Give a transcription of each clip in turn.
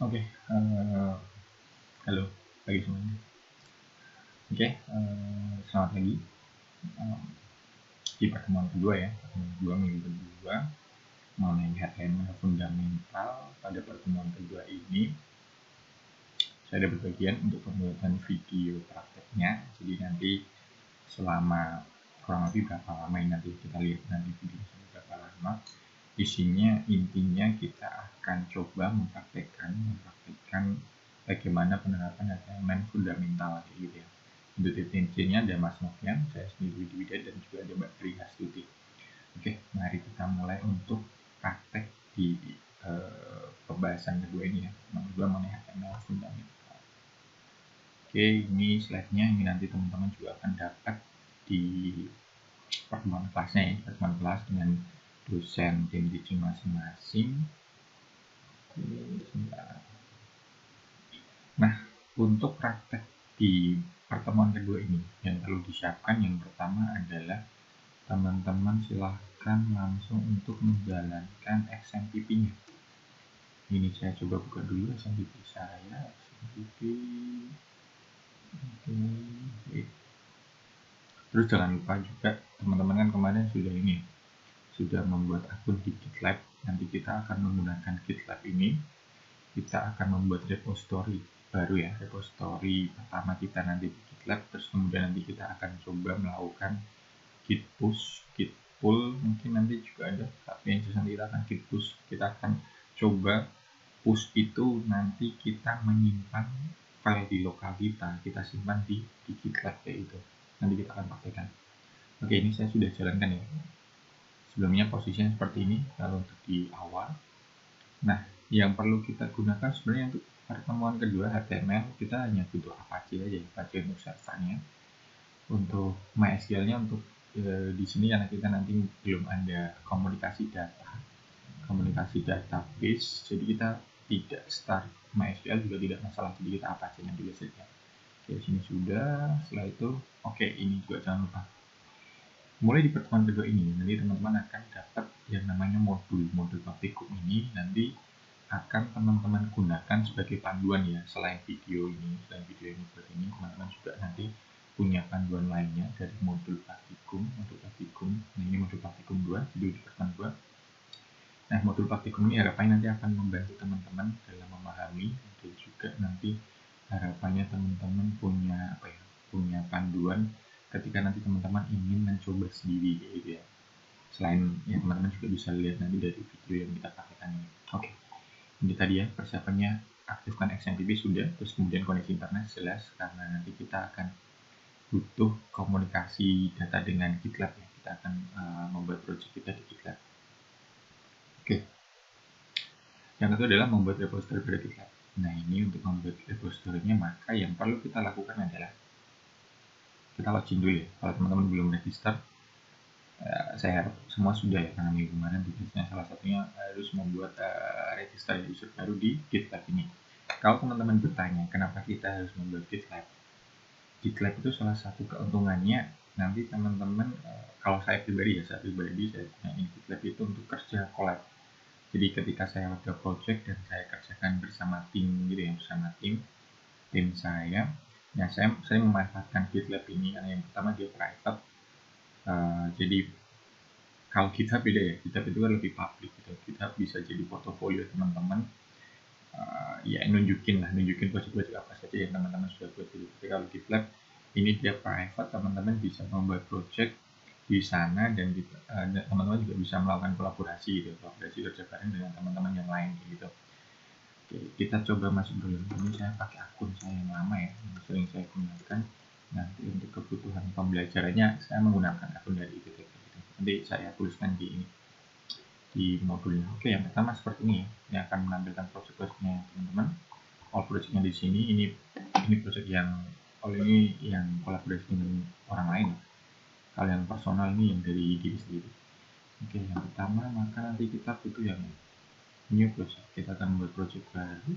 Oke, halo pagi semuanya. Oke, selamat pagi. Eh, di pertemuan kedua ya, pertemuan kedua minggu kedua mengenai HTML fundamental. Pada pertemuan kedua ini saya ada berbagian untuk pembuatan video prakteknya. Jadi nanti selama kurang lebih berapa lama ini nanti kita lihat nanti videonya berapa lama. Isinya intinya kita akan coba mempraktekkan bagaimana penerapan HTML fundamental gitu ya. Untuk tips-tipsnya ada Mas Novian, saya sendiri Widya, dan juga ada Mbak Tri Astuti. Oke, mari kita mulai untuk praktek di pembahasan kedua ini ya, kedua mengenai HTML fundamental. Oke, ini slide-nya, ini nanti teman-teman juga akan dapat di pertemuan kelasnya ya, pertemuan kelas dengan dosen tim teaching masing-masing. Nah, untuk praktek di pertemuan kedua ini yang perlu disiapkan yang pertama adalah teman-teman silahkan langsung untuk menjalankan XMPP-nya. Ini saya coba buka dulu XMPP saya. XMPP. Oke. Terus jangan lupa juga teman-teman kan kemarin sudah membuat akun di GitLab. Nanti kita akan menggunakan GitLab ini. Kita akan membuat repository baru ya, repository pertama kita nanti di GitLab. Terus kemudian nanti kita akan coba melakukan git push, git pull, mungkin nanti juga ada tapi yang nanti kita akan git push. Kita akan coba push itu nanti kita menyimpan file di lokal kita simpan di GitLab kayak itu. Nanti kita akan pakaikan. Oke, ini saya sudah jalankan ya. Sebelumnya posisinya seperti ini kalau untuk di awal. Nah, yang perlu kita gunakan sebenarnya untuk pertemuan kedua HTML kita hanya butuh Apache aja, Apache untuk servernya. Untuk MySQL-nya untuk di sini karena kita nanti belum ada komunikasi database, jadi kita tidak start MySQL juga tidak masalah, jadi kita Apache-nya dulu saja. Oke, sini sudah. Setelah itu, oke, ini juga jangan lupa. Mulai di pertemuan kedua ini, nanti teman-teman akan dapat yang namanya modul praktikum ini nanti akan teman-teman gunakan sebagai panduan ya. Selain video ini teman-teman juga nanti punya panduan lainnya dari modul praktikum. Nah, ini modul praktikum 2, jadi di pertemuan 2. Nah, modul praktikum ini harapannya nanti akan membantu teman-teman dalam memahami, dan juga nanti harapannya teman-teman punya panduan ketika nanti teman-teman ingin mencoba sendiri gitu ya. Selain ya teman-teman juga bisa lihat nanti dari video yang kita pakaikan ini. Oke. Ini tadi ya persiapannya, aktifkan XMPP sudah, terus kemudian koneksi internet jelas karena nanti kita akan butuh komunikasi data dengan GitLab ya. Kita akan membuat project kita di GitLab. Oke. Yang kedua adalah membuat repository pada GitLab. Nah, ini untuk membuat repository-nya maka yang perlu kita lakukan adalah kita login dulu ya. Kalau teman-teman belum register, saya harap semua sudah ya, karena minggu kemarin tugasnya salah satunya harus membuat register user baru di GitLab ini. Kalau teman-teman bertanya kenapa kita harus membuat GitLab, GitLab itu salah satu keuntungannya nanti teman-teman, kalau saya pribadi saya gunain GitLab itu untuk kerja collab. Jadi ketika saya ada project dan saya kerjakan bersama tim gitu ya, bersama tim saya, ya saya memanfaatkan GitLab ini karena yang pertama dia private. Jadi kalau GitHub beda ya, GitHub itu kan lebih public gitu. GitHub bisa jadi portofolio teman-teman, ya nunjukin project-project apa saja yang teman-teman sudah buat gitu. Tapi kalau GitLab ini dia private, teman-teman bisa membuat project di sana dan teman-teman juga bisa melakukan kolaborasi kerja bareng dengan teman-teman yang lain gitu. Oke, kita coba masuk dulu. Ini saya pakai akun saya yang lama ya, yang sering saya gunakan. Nanti untuk kebutuhan pembelajarannya saya menggunakan akun dari GitLab gitu. Nanti saya tuliskan di modulnya. Oke, yang pertama seperti ini ya. Ini akan menampilkan project-projectnya teman-teman. All projectnya di sini. Ini project yang kolaborasi dengan orang lain. Kalau yang personal ini yang dari diri sendiri. Oke, yang pertama maka nanti kita butuh yang new project. Kita akan membuat project baru.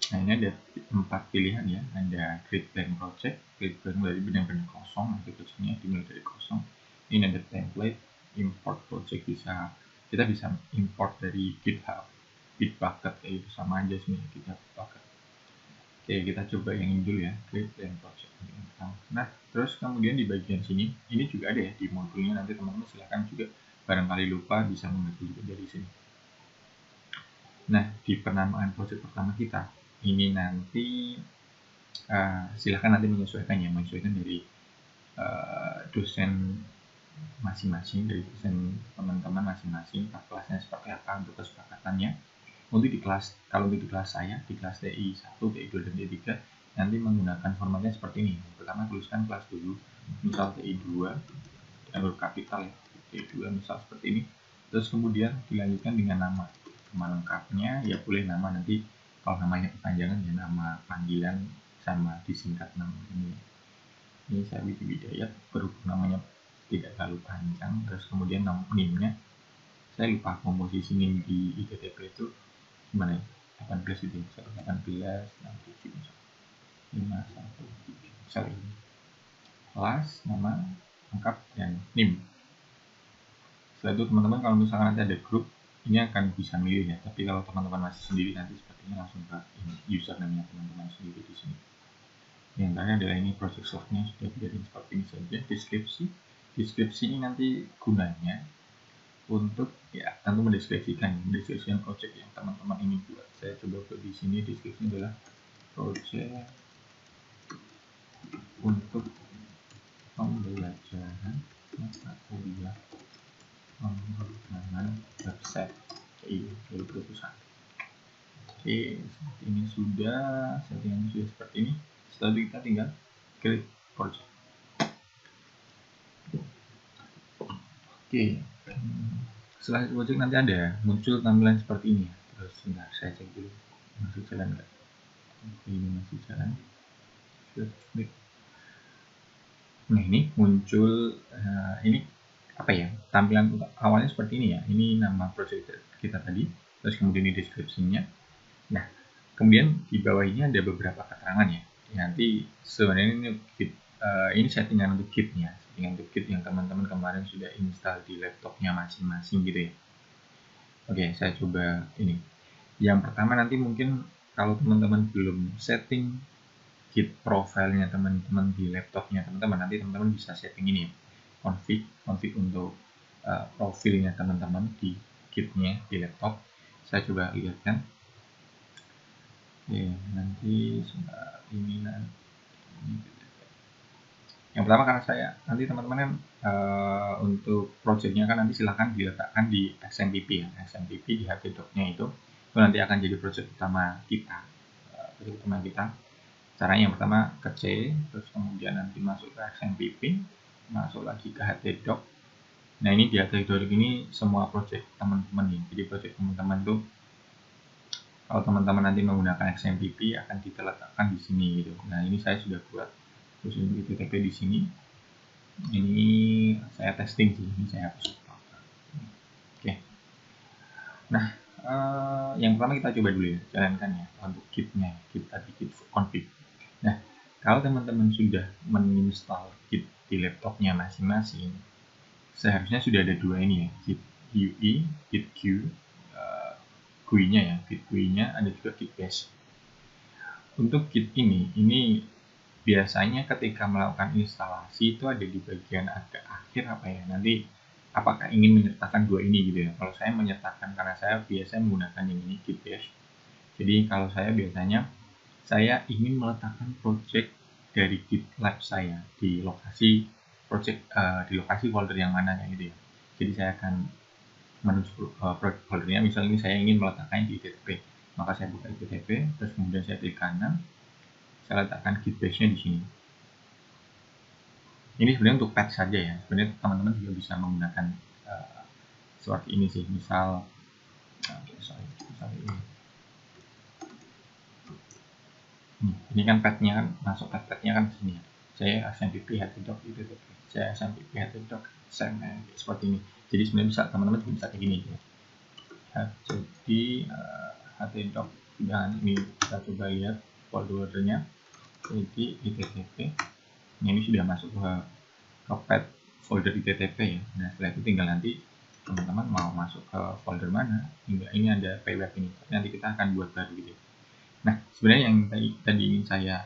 Nah, ini ada 4 pilihan ya. Ada create blank project. Create blank dari benar-benar kosong. Nanti projectnya dimulai dari kosong. Ini ada template, import project kita bisa import dari GitHub. Bitbucket kayak itu, sama aja sih kita Bitbucket. Oke, kita coba yang ini dulu ya, create plan project. Nah, terus kemudian di bagian sini, ini juga ada ya di modulnya, nanti teman-teman silahkan juga barangkali lupa bisa membantu juga dari sini. Nah, di penamaan project pertama kita, ini nanti silahkan nanti menyesuaikan ya, menyesuaikan dari dosen masing-masing, dari dosen teman-teman masing-masing, kelasnya seperti apa untuk kesepakatannya. Untuk di kelas, kalau untuk di kelas saya, di kelas TI 1, TI 2, dan TI 3 nanti menggunakan formatnya seperti ini. Pertama tuliskan kelas dulu, misal TI 2 dan huruf kapital ya, TI 2 misal seperti ini. Terus kemudian dilanjutkan dengan nama lengkapnya, ya boleh nama, nanti kalau namanya kepanjangan ya nama panggilan sama disingkat nama ini. Ini saya Widi Widayat, berhubung namanya tidak terlalu panjang. Terus kemudian NIM-nya saya lupa komposisi NIM di ITTP itu gimana ya, 18 itu, 18, 67, 513, misalnya ini kelas, nama lengkap, dan NIM. Setelah itu teman-teman kalau misalkan nanti ada grup, ini akan bisa milih ya, tapi kalau teman-teman masih sendiri nanti sepertinya langsung ke ini username-nya teman-teman sendiri di sini. Yang terakhir adalah ini project source-nya sudah biarin seperti ini saja. Deskripsi ini nanti gunanya untuk ya tentu mendeskripsikan project yang teman-teman ini buat. Saya coba buat di sini, deskripsinya adalah project untuk pembelajaran mata kuliah pengembangan website TI 2021. Oke, seperti ini sudah, settingannya sudah seperti ini. Setelah itu kita tinggal create project. Oke, setelah project nanti ada muncul tampilan seperti ini ya. Terus sebentar saya cek dulu masih jalan nggak. Ini masih jalan. Nah ini muncul ini apa ya, tampilan awalnya seperti ini ya. Ini nama project kita tadi, terus kemudian ini deskripsinya. Nah kemudian di bawah ini ada beberapa keterangan ya. Nanti sebenarnya ini settingan untuk kitnya, settingan untuk kit yang teman-teman kemarin sudah install di laptopnya masing-masing gitu ya. Oke, saya coba ini. Yang pertama nanti mungkin kalau teman-teman belum setting Git profilnya teman-teman di laptopnya teman-teman, nanti teman-teman bisa setting ini ya, config untuk profilnya teman-teman di Gitnya di laptop. Saya coba lihatkan. Oke, nanti ini yang pertama, karena saya nanti teman-teman kan untuk projectnya kan nanti silahkan diletakkan di XMPP ya, XMPP di htdoc-nya itu nanti akan jadi project utama kita. Caranya yang pertama ke C, terus kemudian nanti masuk ke XMPP, masuk lagi ke htdoc. Nah ini di htdoc ini semua project teman-teman nih. Jadi project teman-teman tuh kalau teman-teman nanti menggunakan XMPP akan diletakkan di sini gitu. Nah ini saya sudah buat terus ini TTP di sini. Ini saya testing sih, ini saya hapus. Oke. Nah yang pertama kita coba dulu ya, jalankan ya untuk kitnya, Git tadi Git config. Nah, kalau teman-teman sudah menginstal Git di laptopnya masing-masing, seharusnya sudah ada dua ini ya, Git UI, Git Q, GUI-nya ya, Git GUI-nya, ada juga Git Bash. Untuk Git ini biasanya ketika melakukan instalasi itu ada di bagian agak akhir apa ya, nanti apakah ingin menyertakan dua ini gitu ya. Kalau saya menyertakan karena saya biasanya menggunakan yang ini Git Bash. Jadi kalau saya biasanya saya ingin meletakkan project dari GitLab saya di lokasi project di lokasi folder yang mana gitu ya. Jadi saya akan menuju project foldernya. Misalnya ini saya ingin meletakkannya di ITTP, maka saya buka ITTP, terus kemudian saya klik kanan, saya letakkan Git Bash-nya di sini. Ini sebenarnya untuk patch saja ya. Sebenarnya teman-teman juga bisa menggunakan seperti ini sih. Misal ini kan path-nya kan masuk path-nya kan di sini ya. Saya XMPP htdoc ITTP, saya XMPP htdoc seperti ini. Jadi sebenarnya bisa teman-teman bisa kayak gini ya. Jadi htdoc dan ini kita coba lihat foldernya. Jadi ITTP. Nah, ini sudah masuk ke path folder ITTP ya. Nah setelah itu tinggal nanti teman-teman mau masuk ke folder mana, hingga ini ada pweb ini, nanti kita akan buat baru gitu. Nah, sebenarnya yang tadi ingin saya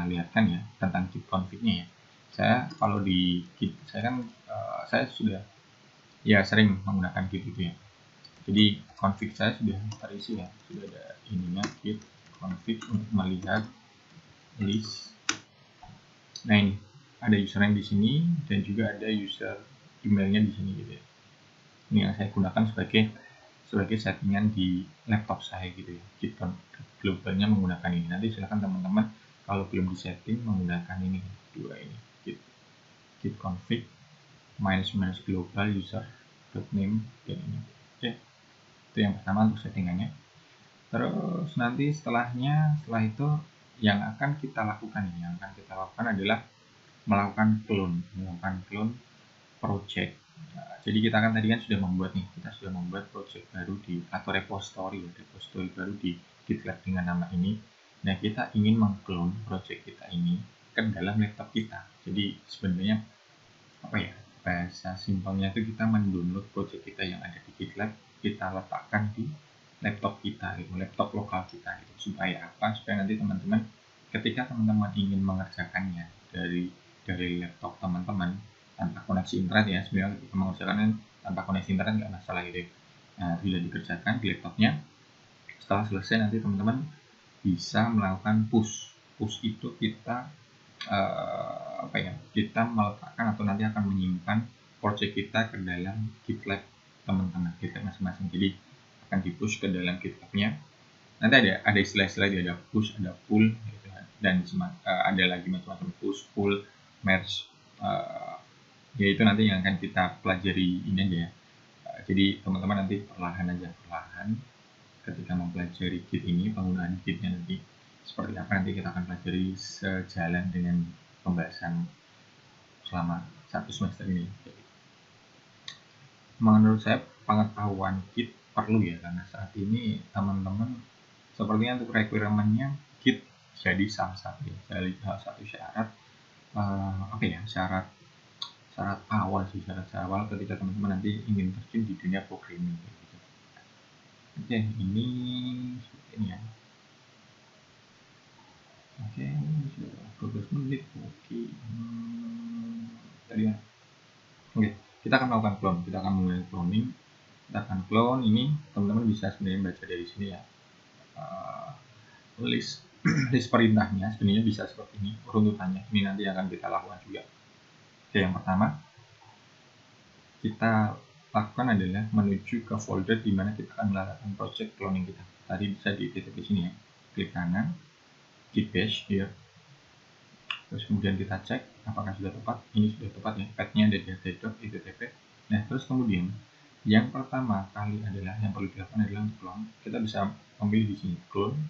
lihatkan ya tentang git config-nya ya. Saya kalau di git, saya kan saya sudah ya sering menggunakan git itu ya. Jadi config saya sudah terisi ya, sudah ada ininya git config untuk melihat list. Nah ini ada username di sini dan juga ada user emailnya di sini gitu ya. Ini yang saya gunakan sebagai settingan di laptop saya gitu ya. Git globalnya menggunakan ini. Nanti silakan teman-teman kalau belum disetting menggunakan ini dua ini git config minus global user name dan ini. Oke, itu yang pertama untuk settingannya. Terus nanti setelah itu yang akan kita lakukan adalah melakukan clone project. Nah, jadi kita kan tadi kan sudah membuat project baru atau repository baru di GitLab dengan nama ini. Nah, kita ingin mengclone project kita ini ke dalam laptop kita. Jadi sebenarnya bahasa simpelnya itu kita mendownload project kita yang ada di GitLab, kita letakkan di laptop kita gitu, laptop lokal kita gitu. Supaya nanti teman-teman ketika teman-teman ingin mengerjakannya dari laptop teman-teman tanpa koneksi internet ya, sebenarnya ketika mengerjakannya tanpa koneksi internet nggak masalah gitu. Nah, bila dikerjakan di laptopnya, setelah selesai nanti teman-teman bisa melakukan push itu kita kita meletakkan atau nanti akan menyimpan project kita ke dalam GitLab teman-teman, GitLab masing-masing. Jadi akan di-push ke dalam GitLab-nya. Nanti ada istilah-istilah, ada push, ada pull gitu kan. Dan ada lagi macam-macam push, pull, merge. Yaitu nanti yang akan kita pelajari ini aja ya. Jadi teman-teman nanti perlahan ketika mempelajari Git ini, penggunaan Gitnya nanti seperti apa nanti kita akan pelajari sejalan dengan pembahasan selama 1 semester ini. Menurut saya pengetahuan Git perlu ya, karena saat ini teman-teman sepertinya untuk requirement-nya Git jadi salah satu syarat syarat awal ketika teman-teman nanti ingin terjun di dunia programming gitu. Oke, ini seperti ini ya. Oke, sudah 12 menit. Oke. Tadi ya. Oke, kita akan melakukan clone. Kita akan mulai cloning. Kita akan clone ini. Teman-teman bisa sebenarnya baca dari sini ya. List perintahnya sebenarnya bisa seperti ini. Runtutannya ini nanti akan kita lakukan juga. Oke, yang pertama kita lakukan adalah menuju ke folder di mana kita akan melakukan project cloning kita. Tadi bisa dititik di sini ya. Klik kanan, git bash here. Terus kemudian kita cek apakah sudah tepat. Ini sudah tepat ya, path-nya ada di http. Nah, terus kemudian yang pertama kali adalah yang perlu dilakukan adalah untuk clone. Kita bisa memilih di sini clone,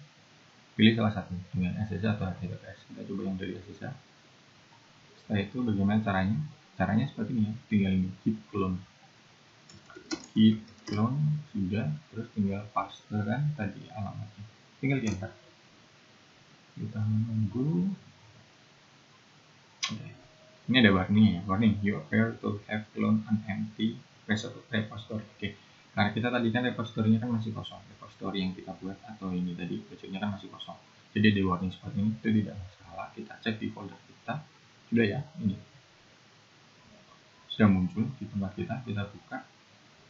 pilih salah satu dengan SSH atau HTTPS. Kita coba yang dari SSH. Setelah itu bagaimana caranya? Caranya seperti ini ya, tinggal ini git clone sudah, terus tinggal paste kan tadi alamatnya, tinggal di enter. Kita menunggu. Ini ada warning you appear to have cloned an empty repository. Oke, karena kita tadi kan repositorinya kan masih kosong, repository yang kita buat atau ini tadi projectnya kan masih kosong, jadi ada warning seperti ini. Itu tidak masalah, kita cek di folder kita sudah ya, ini sudah muncul di tempat kita buka.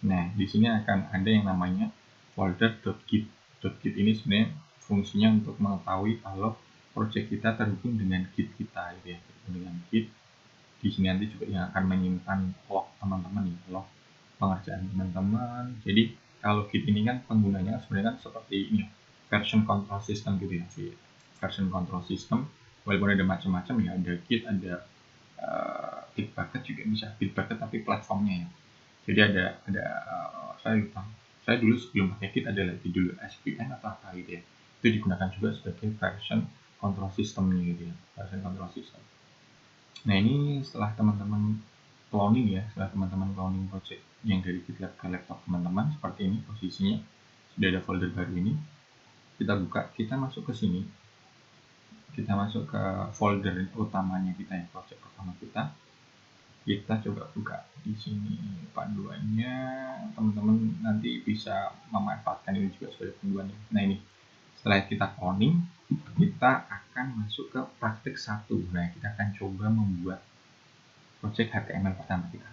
Nah, di sini akan ada yang namanya folder.git. Git ini sebenarnya fungsinya untuk mengetahui kalau project kita terhubung dengan Git kita gitu ya, dengan Git. Di sini nanti juga yang akan menyimpan log teman-teman ya, log pengerjaan teman-teman. Jadi kalau Git ini kan penggunanya sebenarnya kan seperti ini, version control system gitu ya. Version control system, walaupun ada macam-macam ya, ada Git, ada Bitbucket juga bisa, Bitbucket tapi platformnya ya. Jadi ada saya lupa. Saya dulu sebelum pakai Git ada lagi dulu SVN atau apa gitu ya. Itu digunakan juga sebagai version control systemnya gitu ya, version control system. Nah, ini setelah teman-teman cloning project yang dari GitLab ke laptop teman-teman, seperti ini posisinya. Sudah ada folder baru ini. Kita buka, kita masuk ke sini. Kita masuk ke folder utamanya kita ya, project pertama kita. Kita coba buka di sini panduannya, teman-teman nanti bisa memanfaatkan ini juga sebagai panduan. Nah ini, setelah kita cloning, kita akan masuk ke praktik 1. Nah kita akan coba membuat project HTML pertama kita.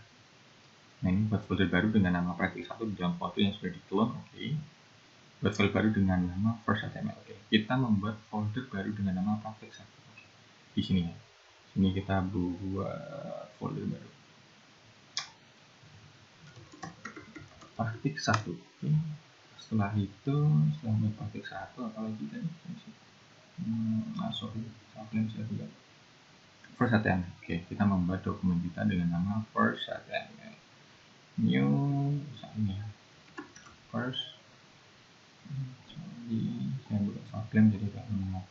Nah ini buat folder baru dengan nama praktik 1 di dalam folder yang sudah di-clone, oke. Buat folder baru dengan nama first HTML, oke. Kita membuat folder baru dengan nama praktik 1, oke. Di sini ya. Ini kita buat folder baru. Praktik 1, oke. Setelah itu, setelah membuat praktik 1, apalagi tadi sorry, saya buat first HTML. Oke, kita membuat dokumen kita dengan nama first HTML. New, misalnya first. Jadi saya buat subclaim jadi kayak nama.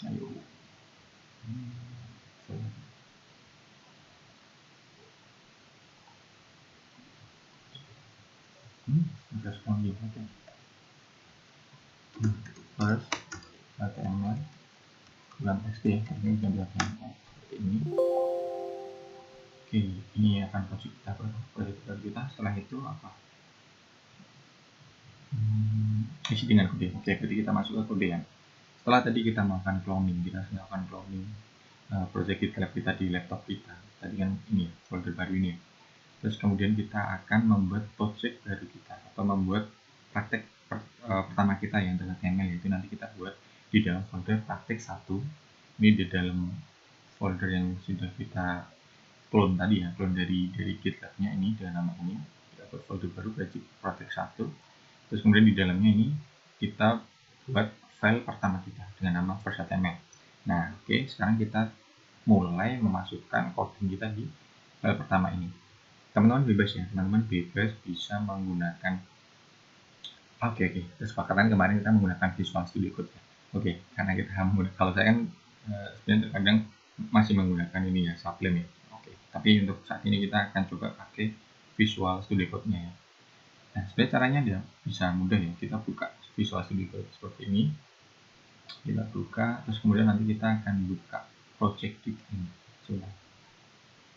Ayo. Respon gitu, oke. First HTML bukan text ya, ini bukan HTML seperti ini. Oke, ini akan project kita. Setelah itu apa? Isi dengan kode. Oke, ketika kita masuk ke kode ya. Setelah tadi kita melakukan cloning, project GitLab kita di laptop kita. Tadi kan ini folder baru ini. Terus kemudian kita akan membuat project baru kita atau membuat praktek pertama kita yang adalah HTML, itu nanti kita buat di dalam folder praktek 1. Ini di dalam folder yang sudah kita clone tadi ya, clone dari GitLab-nya ini dengan nama ini. Kita buat folder baru project 1. Terus kemudian di dalamnya ini kita buat file pertama kita dengan nama first HTML. Nah, oke, sekarang kita mulai memasukkan coding kita di file pertama ini. Teman-teman bebas ya, teman-teman bebas bisa menggunakan kesepakatan kemarin kita menggunakan Visual Studio Code ya. Karena kita kalau saya kan sebenarnya terkadang masih menggunakan ini ya, Sublime ya. Tapi untuk saat ini kita akan coba pakai Visual Studio Code-nya ya. Nah, sebenarnya caranya dia bisa mudah ya. Kita buka Visual Studio Code seperti ini. Kita buka, terus kemudian nanti kita akan buka project kita ini. Coba.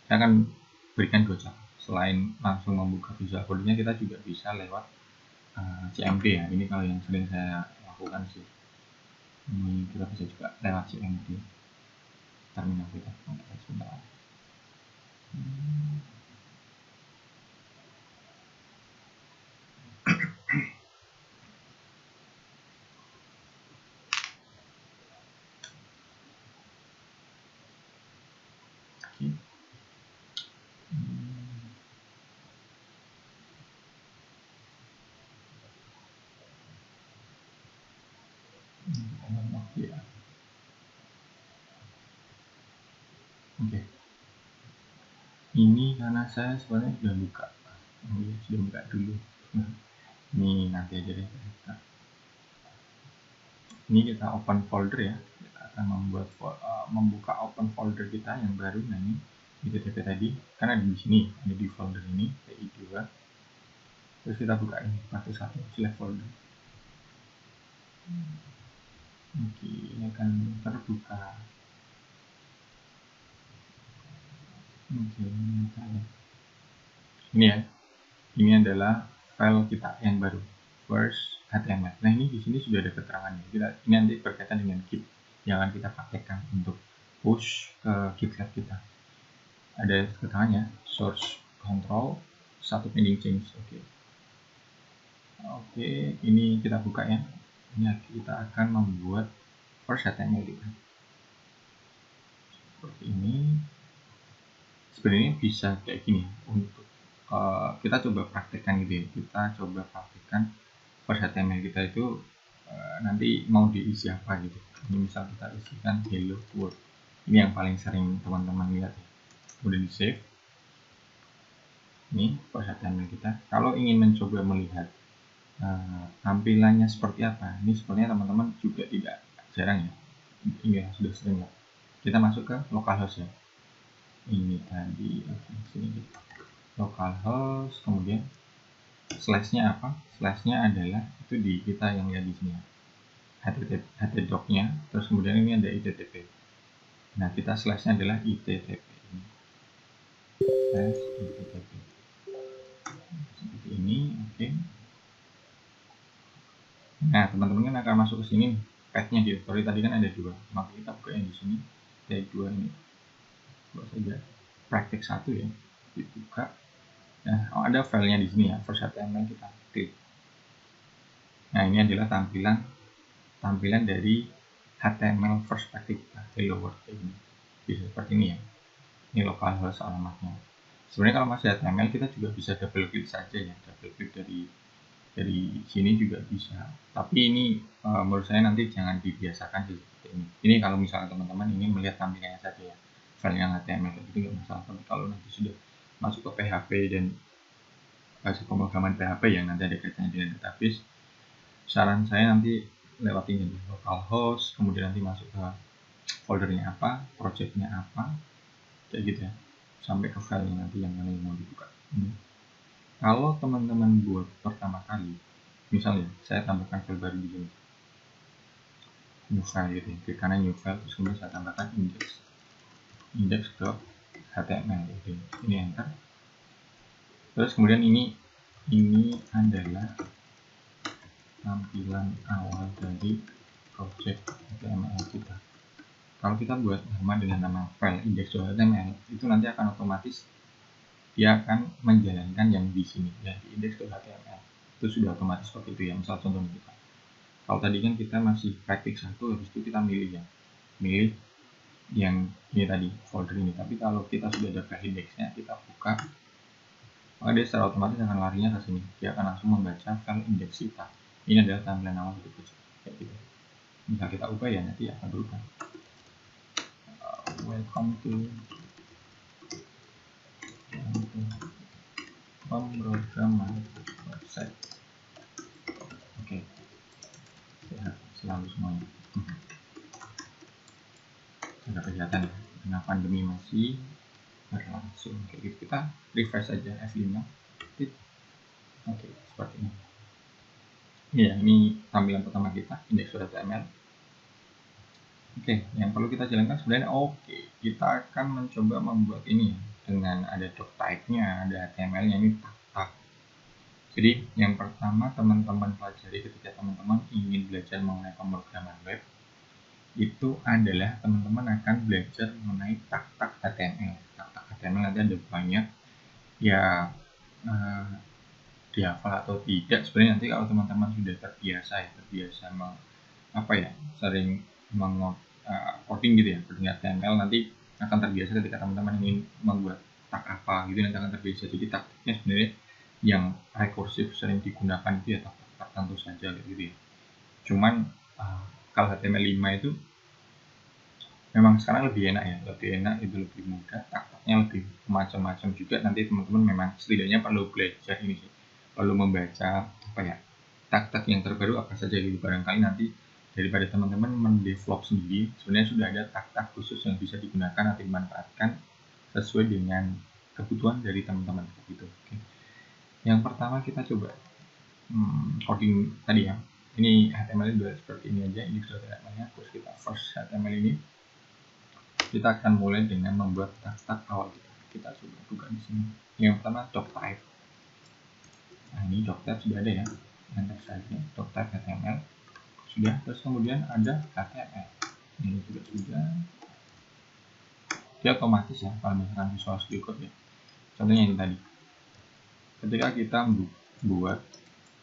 Saya akan berikan 2 cara. Selain langsung membuka Visual Code-nya, kita juga bisa lewat CMD ya. Ini kalau yang sering saya lakukan sih. Ini kita bisa juga lewat CMD terminal kita. Oke, sebentar. Oke. Ini karena saya sebenarnya sudah buka. Sudah buka dulu. Ini nanti aja deh. Ini kita open folder ya. Kita akan membuka open folder kita yang baru. Nah ini di TTP tadi, karena di sini ada di folder ini TI2. Terus kita buka ini pakai 1 select folder. Oke, ini akan terbuka. Oke, ini ya. Ini adalah file kita yang baru, first HTML. Nah ini di sini sudah ada keterangannya. Ini nanti berkaitan dengan Git yang akan kita pakaikan untuk push ke GitLab kita. Ada keterangannya, source control, 1 pending change. Oke, ini kita buka ya. Ini kita akan membuat first HTML kita. Seperti ini. Sebenarnya bisa kayak gini untuk kita coba praktekkan gitu ya. Kita coba praktekkan first HTML kita itu nanti mau diisi apa gitu. Ini misal kita isikan hello world. Ini yang paling sering teman-teman lihat ya. Kemudian di save. Ini first HTML kita. Kalau ingin mencoba melihat tampilannya seperti apa, ini sebenarnya teman-teman juga tidak jarang ya. Ini sudah sering ya. Kita masuk ke localhost ya. Ini tadi sini gitu. Localhost, kemudian slashnya apa? Slashnya adalah itu di kita yang lihat di sini. htdoc-nya, terus kemudian ini ada ittp. Nah, kita slash-nya adalah ittp ini. Slash ittp. Seperti ini, oke. Nah, teman-teman kan akan masuk ke sini, path-nya directory tadi kan ada 2, maka kita buka yang di sini, tag 2 ini. Buat saja praktik 1 ya, dibuka. Nah, ada filenya di sini ya, first HTML, kita klik. Nah, ini adalah tampilan dari HTML first praktik kita, hello world ini. Bisa seperti ini ya. Ini localhost alamatnya. Sebenarnya kalau masih HTML kita juga bisa double klik saja ya, double klik dari sini juga bisa. Tapi ini menurut saya nanti jangan dibiasakan seperti ini. Ini kalau misalnya teman-teman ingin melihat tampilannya saja ya, file yang HTML itu nggak masalah. Tapi kalau nanti sudah masuk ke PHP dan masuk pemrograman PHP yang nanti ada kaitannya dengan database, saran saya nanti lewat ini localhost, kemudian nanti masuk ke foldernya apa, projectnya apa, kayak gitu ya, sampai ke file nanti yang mana yang mau dibuka. Kalau teman-teman buat pertama kali, misalnya saya tambahkan file baru di sini, new file gitu ya, klik kanan new file, terus kemudian saya tambahkan index.html gitu. Ini enter. Terus kemudian ini adalah tampilan awal dari project HTML kita. Kalau kita buat nama dengan nama file index.html, itu nanti akan otomatis dia akan menjalankan yang di sini ya, di index.html. Itu sudah otomatis seperti itu ya. Misal contoh kita, kalau tadi kan kita masih praktik 1, habis itu kita milih yang ini tadi, folder ini. Tapi kalau kita sudah ada file indexnya, kita buka, maka dia secara otomatis akan larinya ke sini. Dia akan langsung membaca file index kita. Ini adalah tampilan awal dari project kayak gitu. Misal kita ubah ya, nanti akan berubah. Welcome to pemrograman website. Oke. Sehat selalu semuanya. Ada kelihatan ya, karena pandemi masih berlangsung kayak gitu. Kita refresh saja F5. Oke, seperti ini. Ya, ini tampilan pertama kita, index.html. Oke, yang perlu kita jalankan sebenarnya kita akan mencoba membuat ini dengan ada doc type-nya, ada HTML-nya, ini tag. Jadi yang pertama teman-teman pelajari ketika teman-teman ingin belajar mengenai pemrograman web, itu adalah teman-teman akan belajar mengenai tag-tag HTML. Tag-tag HTML nanti ada banyak ya, dihafal atau tidak sebenarnya nanti kalau teman-teman sudah terbiasa sering coding gitu ya, coding HTML, nanti akan terbiasa ketika teman-teman ingin membuat tag apa gitu, nanti akan terbiasa. Jadi tagnya sebenarnya yang rekursif sering digunakan itu ya tag tertentu saja gitu ya. Cuman kalau HTML 5 itu memang sekarang lebih enak ya, itu lebih mudah, tag-tagnya lebih macam-macam juga. Nanti teman-teman memang setidaknya perlu belajar ini sih, perlu membaca tag-tag yang terbaru apa saja gitu. Barangkali nanti daripada teman-teman mendevelop sendiri, sebenarnya sudah ada tag-tag khusus yang bisa digunakan atau dimanfaatkan sesuai dengan kebutuhan dari teman-teman gitu. Oke. Yang pertama kita coba coding tadi ya. Ini HTML juga seperti ini aja, ini sudah HTML-nya. Terus kita first HTML ini kita akan mulai dengan membuat tag-tag awal kita. Kita coba buka di sini. Yang pertama doc type. Nah, ini doc type sudah ada ya. Enter saja doc type HTML. Sudah, terus kemudian ada HTML. Ini juga sudah. Dia otomatis ya kalau misalkan Visual Studio Code ya. Contohnya ini tadi. Ketika kita buat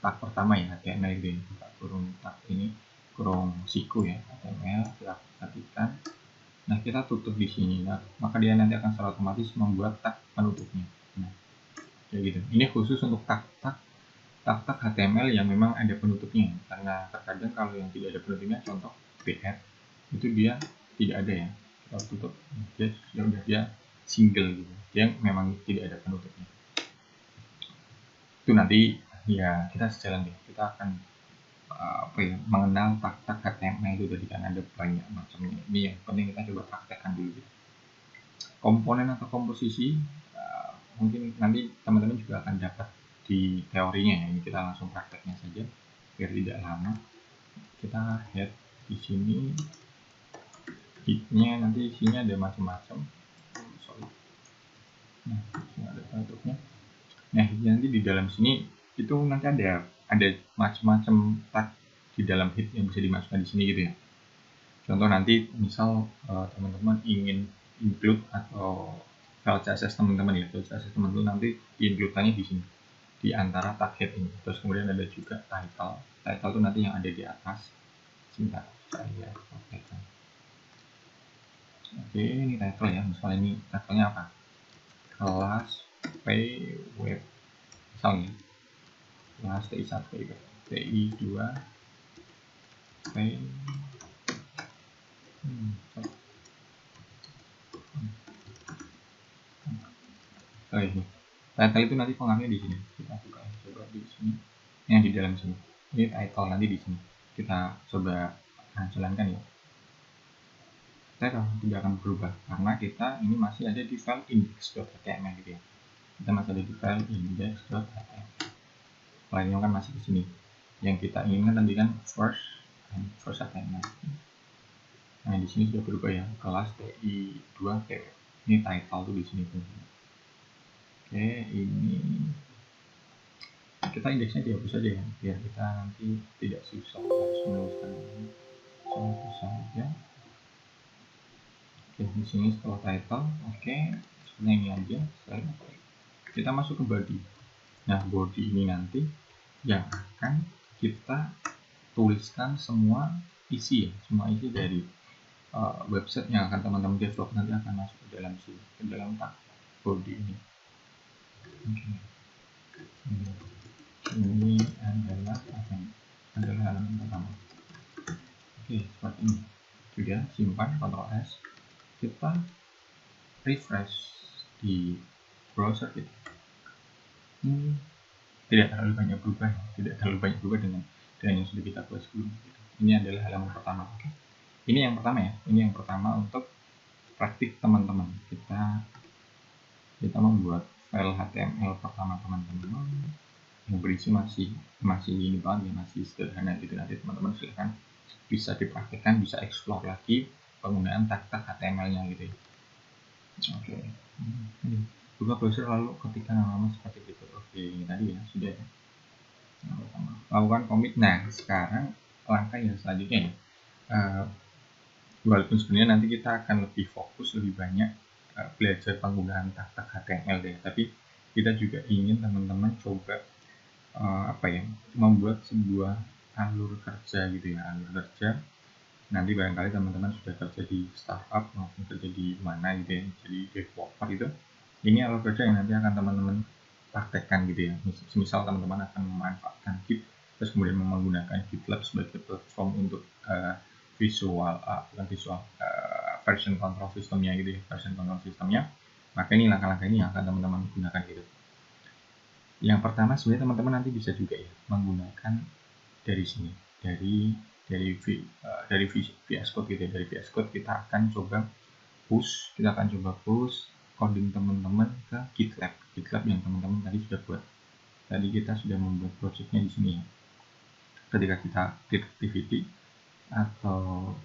tag pertama ya, HTML gitu ya, buka kurung tag ini, kurung siku ya, HTML, kita perhatikan. Nah, kita tutup di sini, maka dia nanti akan secara otomatis membuat tag penutupnya. Nah, kayak gitu. Ini khusus untuk tag-tag HTML yang memang ada penutupnya, karena terkadang kalau yang tidak ada penutupnya, contoh BR, itu dia tidak ada ya, kita tutup, dia single gitu, dia memang tidak ada penutupnya. Itu nanti ya kita sejalan deh, kita akan mengenal tag-tag HTML itu tadi kan ada banyak macamnya. Ini yang penting kita coba praktekkan dulu gitu. Komponen atau komposisi mungkin nanti teman-teman juga akan dapat di teorinya ya. Ini kita langsung prakteknya saja biar tidak lama. kita head di sini, hitnya nanti isinya ada macam-macam. Nah, ada tutupnya. Nah, nanti di dalam sini itu nanti ada macam-macam tag di dalam hit yang bisa dimasukkan di sini gitu ya. Contoh nanti misal teman-teman ingin include atau file CSS teman-teman ya, file CSS teman-teman nanti include-nya di sini di antara tag head ini. Terus kemudian ada juga title. Title itu nanti yang ada di atas. Sebentar, saya pakai. Oke, ini title ya. Misalnya ini title-nya apa? Kelas pay web. Misalnya kelas TI1 pay web, TI2 pay ini. Title itu nanti pengaruhnya di sini. Kita buka coba di sini. Yang di dalam sini. Ini title nanti di sini. Kita coba jalankan ya. Title tidak akan berubah karena kita ini masih ada di file index.html gitu ya. Kita masih ada di file index.html. Filenya kan masih di sini. Yang kita inginkan tadi kan first HTML. Nah di sini sudah berubah ya, kelas TI2 PW. Ini title tuh di sini pun. Oke, ini kita indeksnya dihapus saja ya, biar kita nanti tidak susah harus menuliskan ini. Susah ya. Oke, di sini setelah title, oke, sebenarnya ini aja. Kita masuk ke body. Nah, body ini nanti yang akan kita tuliskan semua isi ya, semua isi dari website yang akan teman-teman develop nanti akan masuk ke dalam sini, ke dalam tag body ini. Ini adalah halaman pertama. Oke, seperti ini. Sudah simpan, Ctrl S. Kita refresh di browser kita. Tidak terlalu banyak berubah, dengan yang sudah kita buat sebelumnya. Ini adalah halaman pertama. Oke. Ini yang pertama ya. Ini yang pertama untuk praktik teman-teman. Kita membuat file HTML pertama teman-teman yang berisi masih ini banget ya, masih sederhana gitu. Nanti teman-teman silahkan bisa dipraktikkan, bisa explore lagi penggunaan tag-tag HTML-nya gitu ya. Oke. Buka browser lalu ketikkan nama seperti itu. Oke, ini tadi ya sudah ya. Lakukan commit. Nah, sekarang langkah yang selanjutnya ya. Walaupun sebenarnya nanti kita akan lebih fokus, lebih banyak belajar penggunaan tag-tag HTML deh, tapi kita juga ingin teman-teman coba membuat sebuah alur kerja gitu ya, alur kerja. Nanti barangkali teman-teman sudah kerja di startup maupun kerja di mana gitu ya, jadi developer itu. Ini alur kerja yang nanti akan teman-teman praktekkan gitu ya. Misal teman-teman akan memanfaatkan Git, terus kemudian menggunakan GitLab sebagai platform untuk version control sistemnya gitu ya, maka ini langkah-langkah ini yang akan teman-teman gunakan gitu. Yang pertama sebenarnya teman-teman nanti bisa juga ya menggunakan dari sini, dari VS Code gitu ya. Dari VS Code kita akan coba push coding teman-teman ke GitLab yang teman-teman tadi sudah buat. Tadi kita sudah membuat projectnya di sini ya. Ketika kita klik activity atau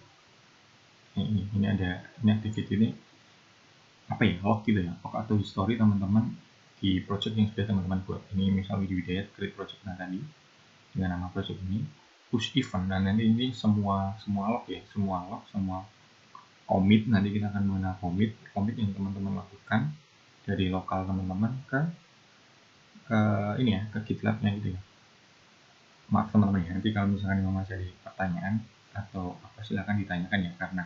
ini activity ini log gitu ya, log atau history teman-teman di project yang sudah teman-teman buat. Ini misal Widi Widayat create project tadi dengan nama project ini, push event, dan nanti ini semua log ya, semua commit. Nanti kita akan mengenal commit yang teman-teman lakukan dari lokal teman-teman ke GitLab-nya gitu ya. Maaf teman-teman ya, nanti kalau misalkan masih ada pertanyaan atau apa silahkan ditanyakan ya, karena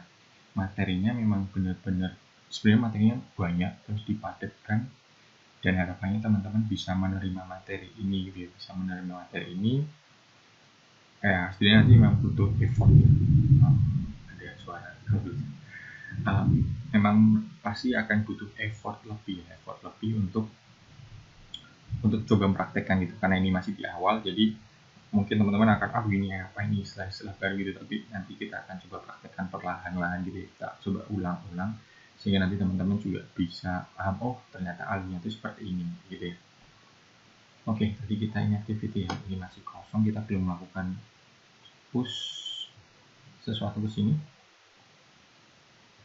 materinya memang benar-benar sebenarnya materinya banyak terus dipadatkan, dan harapannya teman-teman bisa menerima materi ini gitu ya, sebenarnya nanti memang butuh effort ada suara memang pasti akan butuh effort lebih untuk coba mempraktekkan gitu, karena ini masih di awal. Jadi mungkin teman-teman akan gini ya, apa ini istilah baru gitu, tapi nanti kita akan coba praktekkan perlahan-lahan gitu ya. Kita coba ulang-ulang sehingga nanti teman-teman juga bisa paham, ternyata alurnya itu seperti ini gitu ya. Oke, tadi kita ini activity ya, ini masih kosong, kita belum melakukan push sesuatu ke sini.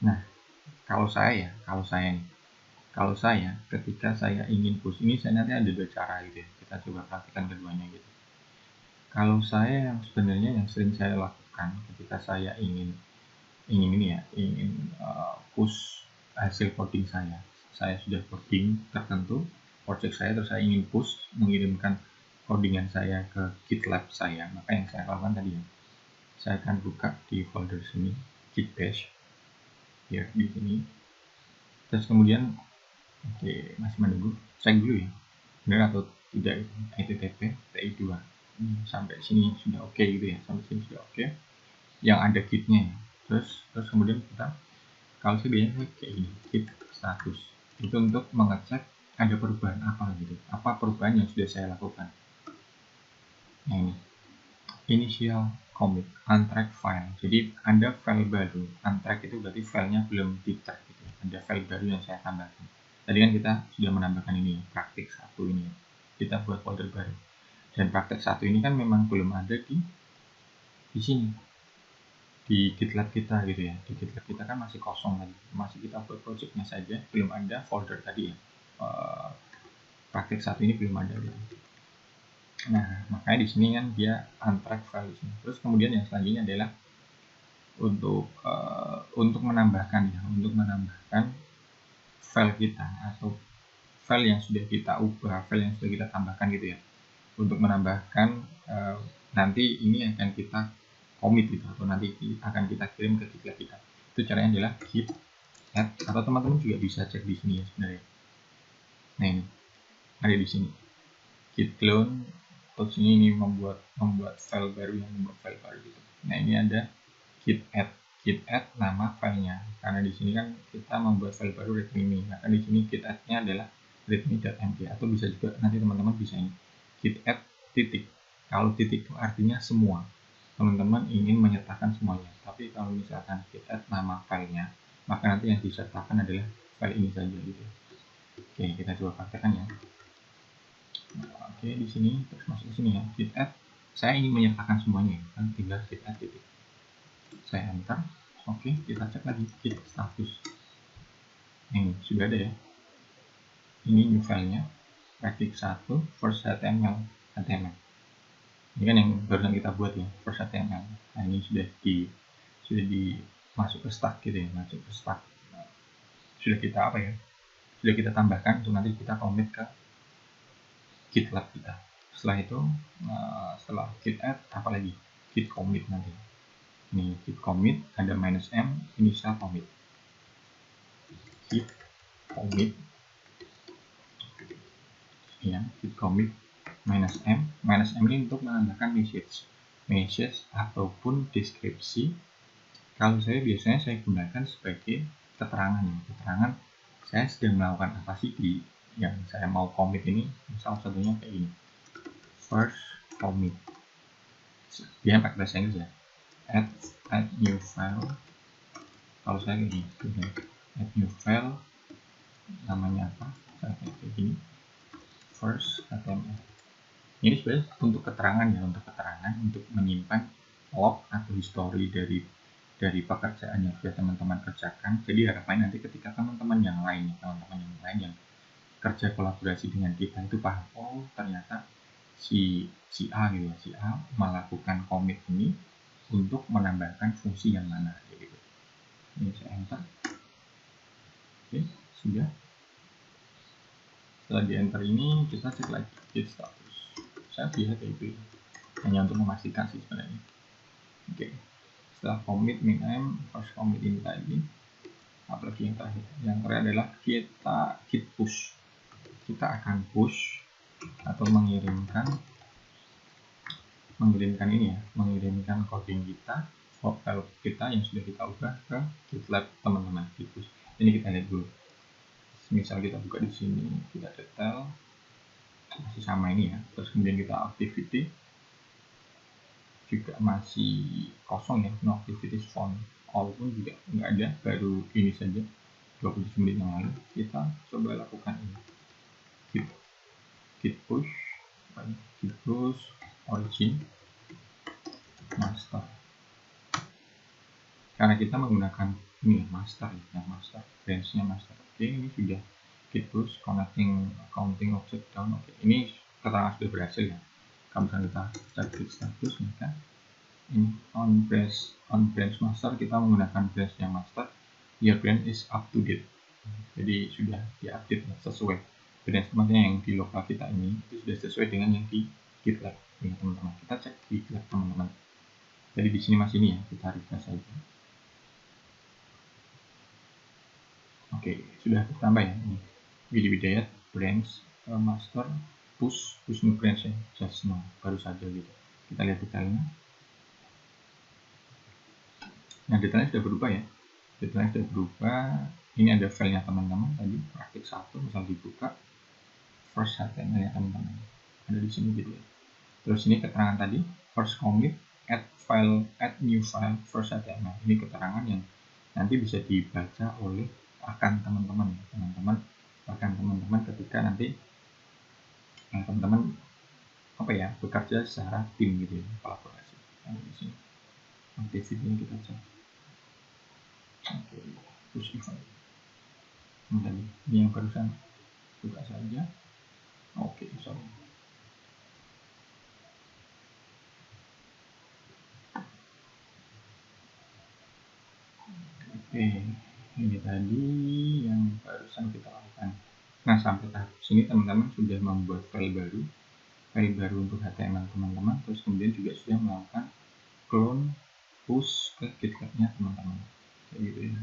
Nah, kalau saya ketika saya ingin push ini, saya nanti ada 2 cara gitu ya. Kita coba praktikkan keduanya gitu. Kalau saya yang sebenarnya yang sering saya lakukan ketika saya ingin push hasil coding saya sudah coding tertentu project saya, terus saya ingin push mengirimkan codingan saya ke GitLab saya. Maka yang saya lakukan tadi ya, saya akan buka di folder sini git bash ya di sini, terus kemudian masih menunggu cek dulu ya benar atau tidak http ti2 sampai sini sudah oke gitu ya, sampai sini sudah oke yang ada gitnya ya. Terus kemudian kita, kalau saya biasanya kayak gini, git status itu untuk mengecek ada perubahan apa gitu, apa perubahan yang sudah saya lakukan. Nah ini initial commit untrack file, jadi ada file baru. Untrack itu berarti filenya belum di track gitu, ada file baru yang saya tambahkan. Tadi kan kita sudah menambahkan ini praktik 1 ini, kita buat folder baru, dan praktik 1 ini kan memang belum ada di sini di GitLab kita gitu ya. Di GitLab kita kan masih kosong tadi, masih kita buat projectnya saja, belum ada folder tadi ya. Praktik 1 ini belum ada gitu. Nah, makanya di sini kan dia untrack file di sini. Terus kemudian yang selanjutnya adalah untuk menambahkan file kita atau file yang sudah kita ubah, file yang sudah kita tambahkan gitu ya. Untuk menambahkan nanti ini akan kita commit gitu, atau nanti akan kita kirim ke GitLab kita. Itu caranya adalah git add, atau teman-teman juga bisa cek di sini ya sebenarnya. Nah ini ada di sini git clone, terus ini membuat file baru gitu. Nah ini ada git add nama filenya, karena di sini kan kita membuat file baru readme, maka di sini git add-nya adalah readme.md, atau bisa juga nanti teman-teman bisa ini git add titik. Kalau titik itu artinya semua, teman-teman ingin menyertakan semuanya. Tapi kalau misalkan git add nama filenya, maka nanti yang disertakan adalah file ini saja gitu. Oke, kita coba praktekkan ya. Oke, di sini terus masuk ke sini ya, git add. Saya ingin menyertakan semuanya, kan tinggal git add titik. Saya enter. Oke, kita cek lagi git status. Ini sudah ada ya. Ini new filenya, praktik 1 first HTML. Ini kan yang barusan kita buat ya, first HTML. Nah ini sudah masuk ke stack gitu ya, masuk ke stack. Sudah kita tambahkan untuk nanti kita commit ke GitLab kita. Setelah itu setelah git add apalagi git commit nanti. Ini git commit ada -m initial commit. Git commit ya, git commit -m ini untuk menambahkan message ataupun deskripsi. Kalau saya biasanya saya gunakan sebagai keterangan saya sedang melakukan apa sih di yang saya mau commit ini. Misal satunya kayak ini, first commit, dia pakai bahasa Inggris ya, add new file. Kalau saya kayak gini, add new file, namanya apa, saya kayak gini, first HTML. Ini sebenarnya untuk keterangan ya, untuk menyimpan log atau history dari pekerjaan yang sudah teman-teman kerjakan. Jadi harapannya nanti ketika teman-teman yang lain yang kerja kolaborasi dengan kita itu paham, oh ternyata si A gitu ya, si A melakukan commit ini untuk menambahkan fungsi yang mana gitu. Ini saya enter. Oke, sudah. Setelah di enter ini kita cek lagi git status. Saya lihat itu hanya untuk memastikan sih sebenarnya. Oke, setelah commit -m first commit ini tadi, apalagi yang terakhir adalah kita git push. Kita akan push atau mengirimkan coding kita, file kita yang sudah kita ubah ke GitLab teman-teman. Git push ini kita lihat dulu. Misal kita buka di sini, kita detail masih sama ini ya, terus kemudian kita activity juga masih kosong ya, no activities found, all pun juga nggak ada, baru ini saja 27 menit yang lalu. Kita coba lakukan ini, git push origin master. karena kita menggunakan ini master, yang master, branch-nya master. Oke, ini sudah git push connecting accounting object down. Oke, ini keterangan sudah berhasil ya. Kalau misalnya kita cek git status, maka ini on branch master, kita menggunakan branch yang master, your branch is up to date. Jadi sudah diupdate sesuai branch yang di lokal kita ini itu sudah sesuai dengan yang di GitLab ya teman-teman. Kita cek di GitLab teman-teman. Jadi di sini masih ini ya, kita refresh saja. Oke, sudah bertambah ya ini. Widayat branch master push new branch ya, just now baru saja gitu. Kita lihat detailnya. Nah, detailnya sudah berubah ya. Detailnya sudah berubah. Ini ada filenya teman-teman tadi, praktik 1 misal dibuka first HTML ya teman-teman. Ada di sini gitu ya. Terus ini keterangan tadi, first commit, add new file, first HTML. Ini keterangan yang nanti bisa dibaca oleh teman-teman ketika nanti teman-teman bekerja secara tim gitu ya, kolaborasi. Nah, di sini activity ini kita cek. Oke, push event. Ini yang barusan buka saja. Oke, sorry. Oke, ini tadi yang barusan kita lakukan. Nah, sampai tahap sini teman-teman sudah membuat file baru untuk HTML teman-teman, terus kemudian juga sudah melakukan clone push ke GitLab-nya teman-teman. Kayak gitu ya.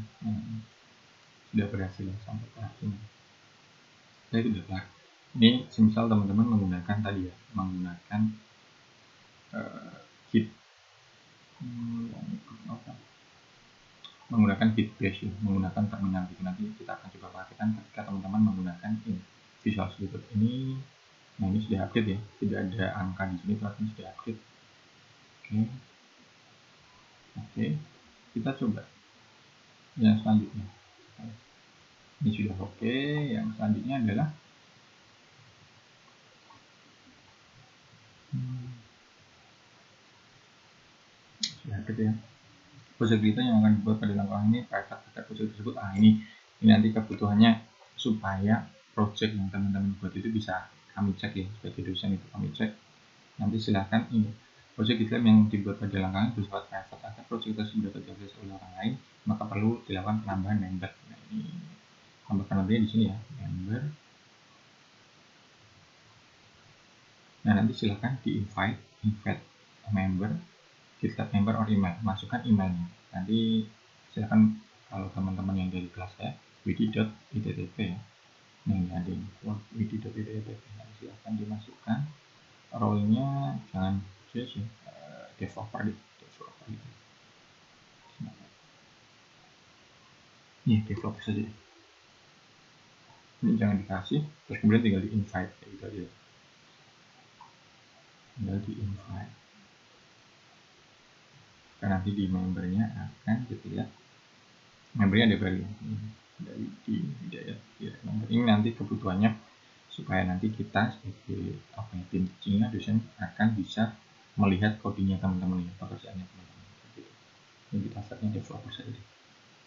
Sudah berhasil sampai tahap ini. Nah, itu sudah kelar. Ini semisal teman-teman menggunakan tadi ya, menggunakan Git menggunakan Git Bash ya, menggunakan terminal gitu. Nanti kita akan coba praktekkan ketika teman-teman menggunakan ini Visual Studio ini. Nah, ini sudah update ya, tidak ada angka di sini, berarti sudah update. Oke, kita coba yang selanjutnya. Ini sudah oke. Yang selanjutnya adalah sudah update ya. Project kita yang akan dibuat pada langkah ini private pada project tersebut. Ini nanti kebutuhannya supaya project yang teman-teman buat itu bisa kami cek ya, sebagai dosen itu kami cek. Nanti silahkan ini project GitLab yang dibuat pada langkah ini bersifat private. Agar project tersebut dapat diakses oleh orang lain, maka perlu dilakukan penambahan member. Nah, ini tambahkan nantinya di sini ya, member. Nah, nanti silahkan di invite member, GitLab member or email, masukkan emailnya. Nanti silahkan kalau teman-teman yang dari kelas saya widi.ittp ya. Nah, ini ada ini widi.ittp. Nah, silahkan dimasukkan. Role-nya jangan just ya, developer gitu. Ini developer saja. Ini jangan dikasih, terus kemudian tinggal di invite kayak gitu aja. Tinggal di invite. Karena nanti di membernya akan gitu ya. Membernya ada baru dari di Hidayat ya. Ini nanti kebutuhannya supaya nanti kita sebagai tim teachingnya dosen akan bisa melihat kodenya teman-teman ya, pekerjaannya teman-teman. Gitu. Ini kita setnya developer saja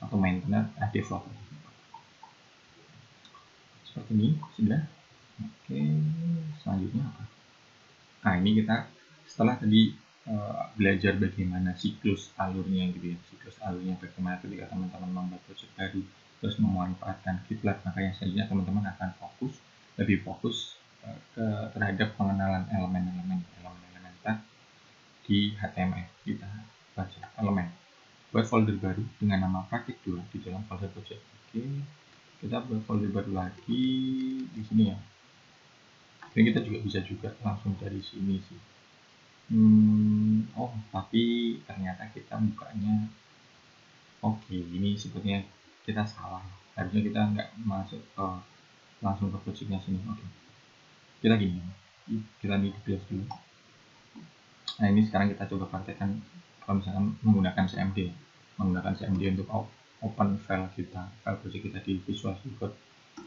atau maintainer developer. Seperti ini sudah. Oke, selanjutnya apa? Nah, ini kita setelah tadi belajar bagaimana siklus alurnya gitu ya, siklus alurnya bagaimana ketika teman-teman membuat project baru terus memanfaatkan GitLab, maka yang selanjutnya teman-teman akan lebih fokus terhadap pengenalan elemen-elemen di HTML. Kita baca elemen, buat folder baru dengan nama praktik 2 di dalam folder project. Oke, kita buat folder baru lagi di sini ya. Ini kita juga bisa langsung dari sini sih. Tapi ternyata kita bukanya ini sepertinya kita salah. Harusnya kita nggak masuk ke langsung ke projectnya sini. Kita gini, kita di details dulu. Nah, ini sekarang kita coba praktekkan kalau misalkan menggunakan CMD untuk open file project kita di Visual Studio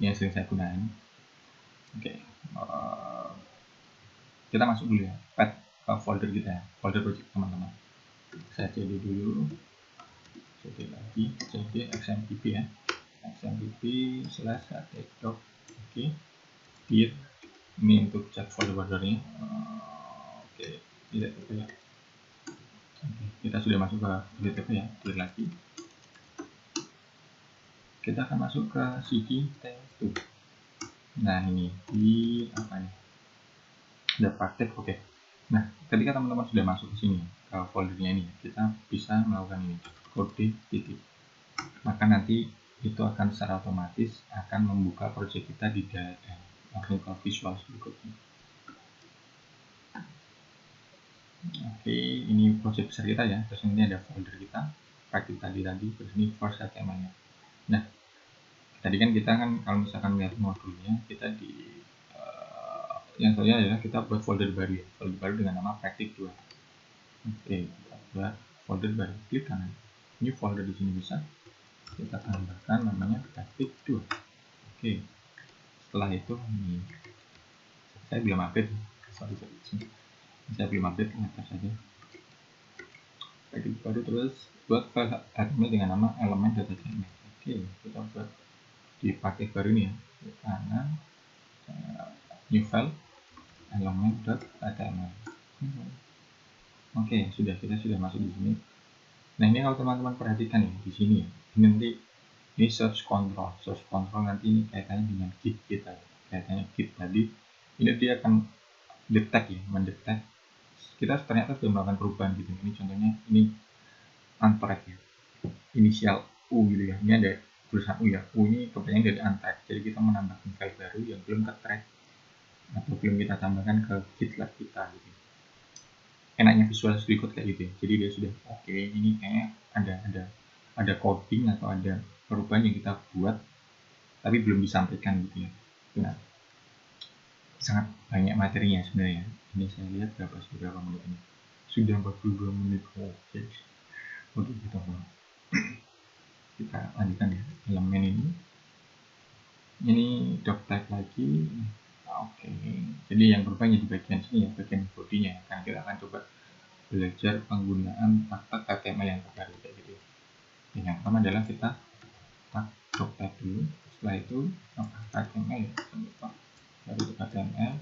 yang sering saya gunakan. Kita masuk dulu ya, folder kita ya, folder project teman-teman. Saya cd dulu cd lagi, cd xmpp ya, xmpp slash htdoc. Oke, dir ini untuk cek folder-foldernya. Oke, tidak ya. Oke, kita sudah masuk ke DTP ya, dir lagi. Kita akan masuk ke cd t2. Nah ini di apa nih? Ada praktek. Oke. Nah, ketika teman-teman sudah masuk ke sini ke foldernya ini, kita bisa melakukan ini kode titik. Maka nanti itu akan secara otomatis akan membuka project kita di DLL. Langsung ke Visual Studio Code. Oke, ini project besar kita ya. Terus ini ada folder kita, praktik tadi. Terus ini first HTML-nya. Nah, tadi kan kita kalau misalkan melihat modulnya, kita di yang soalnya adalah kita buat folder baru ya, folder baru dengan nama praktik 2. Oke, kita buat folder baru, klik kanan. Ini folder di sini bisa kita tambahkan namanya praktik 2. Oke, setelah itu ini saya belum update, saya belum update, lihat saja. Praktik baru, terus buat file HTML dengan nama element.html. Oke, kita buat di paket baru ini ya, klik kanan, new file element.html. Oke, kita sudah masuk di sini. Nah, ini kalau teman-teman perhatikan ya di sini ya. Ini nanti ini search control nanti ini kaitannya dengan git kita ya. Kaitannya git tadi ini dia akan detect ya, mendetek kita ternyata sudah melakukan perubahan gitu. Ini contohnya ini untrack ya. Inisial U gitu ya. Ini ada tulisan U ya. U ini kebanyakan dari untrack. Jadi kita menambahkan file baru yang belum ke-track atau belum kita tambahkan ke GitLab kita gitu. Enaknya Visual Studio Code kayak gitu ya. Jadi dia sudah oke, ini kayaknya ada coding atau ada perubahan yang kita buat tapi belum disampaikan gitu ya. Nah, sangat banyak materinya sebenarnya. Ini saya lihat berapa menit ini. Sudah 42 menit. Oke. Untuk kita lanjutkan ya. Elemen ini doc type lagi. Oke. Jadi yang berubah di bagian sini ya, bagian bodinya. Karena kita akan coba belajar penggunaan tag HTML yang terbaru kayak gitu. Yang pertama adalah kita tag doc type dulu. Setelah itu HTML ya, jangan lupa baru HTML.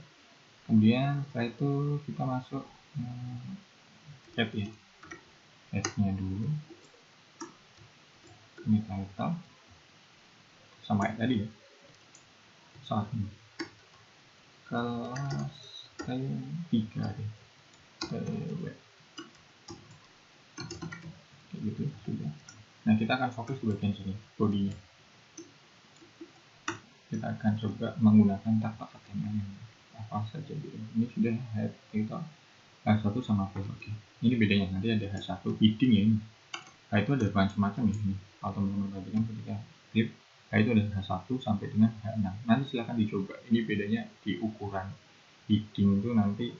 Kemudian setelah itu kita masuk head ya, headnya dulu. Ini title sama kayak tadi ya. Saat ini kelas 3 deh. Kayak gitu sudah. Nah, kita akan fokus di bagian sini, bodinya. Kita akan coba menggunakan tag HTML apa saja gitu. Ini sudah head kita H1 sama full. Oke. Ini bedanya nanti ada H1 heading ya ini. Nah, itu ada macam-macam ya ini. Kalau teman-teman perhatikan ketika klik, nah itu ada H1 sampai dengan H6. Nanti silahkan dicoba. Ini bedanya di ukuran heading itu nanti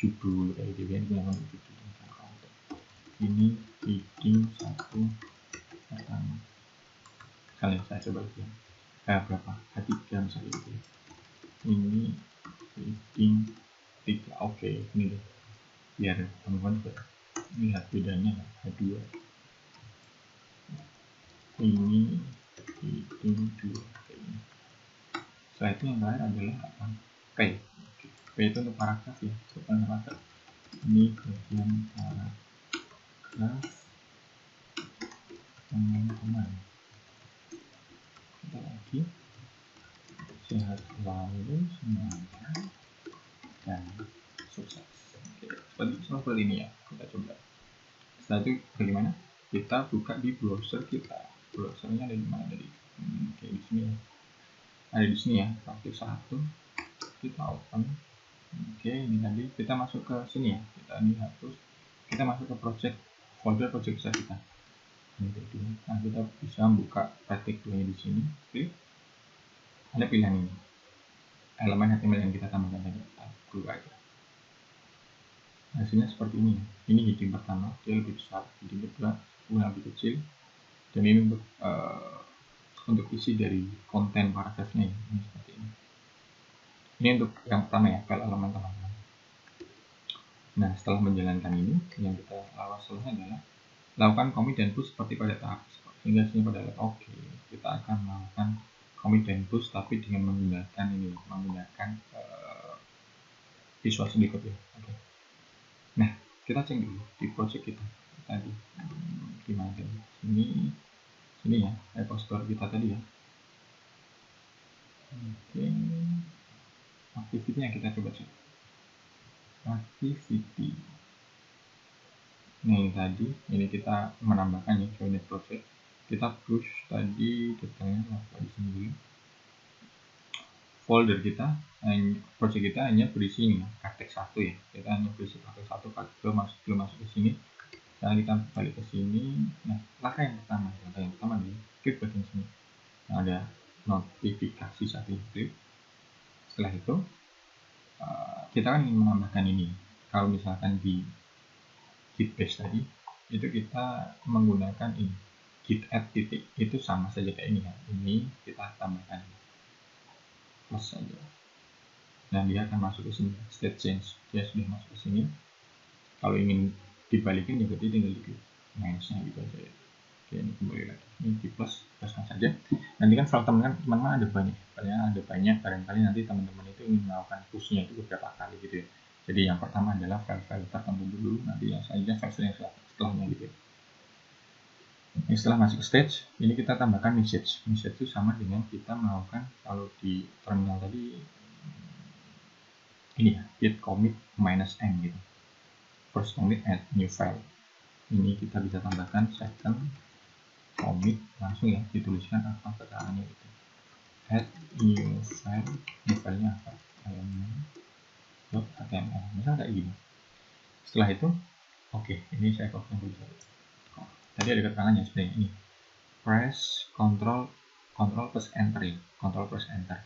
judul kayak gitu ya. Ini heading 1 pertama. Kalian saya coba lihat ya. Berapa? H3 misalnya gitu. Ini heading 3. Oke, ini deh. Biar teman-teman lihat bedanya H2. Ini heading 2 kayak ini. Setelah itu yang terakhir adalah apa? P. P itu untuk paragraf ya, bukan paragraf. Ini bagian paragraf teman-teman. Kita lagi sehat selalu semuanya dan sukses. Oke, seperti ini ya, kita coba. Setelah itu bagaimana? Kita buka di browser kita. Browsernya ada di mana tadi? Oke, di sini. Ada di sini ya, praktik 1. Kita open. Oke, ini tadi kita masuk ke sini ya. Kita ini hapus. Kita masuk ke folder project besar kita. Nah, kita bisa buka praktik 2 di sini. Klik. Ada pilihan ini. Elemen HTML yang kita tambahkan tadi. Keluar aja. Hasilnya seperti ini. Ini heading pertama, dia lebih besar. Heading kedua, lebih kecil. Dan ini untuk isi dari konten paragrafnya ya. Ini seperti ini. Ini untuk yang pertama ya, file elemen teman-teman. Nah, setelah menjalankan ini, yang kita lakukan selanjutnya adalah lakukan commit dan push seperti pada tahap sehingga sini pada oke. Kita akan melakukan commit dan push tapi dengan menggunakan Visual Studio Code ya. Oke. Nah, kita cek dulu di project kita tadi. Gimana tadi? Sini ya, repository kita tadi ya. Oke. Activity-nya kita coba cek. Activity. Nah, ini tadi, ini kita menambahkan ya joined project. Kita push tadi detailnya apa di sini dulu. Folder kita, project kita hanya berisi ini ya, praktek 1 ya. Kita hanya berisi praktek 1, belum masuk ke sini. Sekarang kita balik ke sini. Nah, langkah yang pertama nih, klik bagian sini. Nah, ada notifikasi satu klik. Setelah itu kita kan ingin menambahkan ini. Kalau misalkan di git base tadi itu kita menggunakan ini git add titik, itu sama saja kayak ini ya. Ini kita tambahkan plus saja. Nah, dia akan masuk ke sini state change. Dia sudah masuk ke sini. Kalau ingin dibalikin ya berarti tinggal diklik minusnya gitu aja ya. Oke, ini kembali lagi. Ini di pluskan saja. Nanti kan file teman-teman ada banyak. Barangkali nanti teman-teman itu ingin melakukan pushnya itu beberapa kali gitu ya. Jadi yang pertama adalah file-file tertentu dulu, nanti yang selanjutnya file yang setelahnya gitu ya. Ini setelah masuk stage, ini kita tambahkan message. Message itu sama dengan kita melakukan kalau di terminal tadi ini ya, git commit -n gitu. First commit add new file. Ini kita bisa tambahkan second commit, langsung ya dituliskan apa keterangannya gitu. Add new filenya apa? element.html. Misal kayak gini. Setelah itu, oke, ini saya copy dulu. Tadi ada keterangannya seperti ini. Press Ctrl plus Enter ya. Ctrl plus Enter.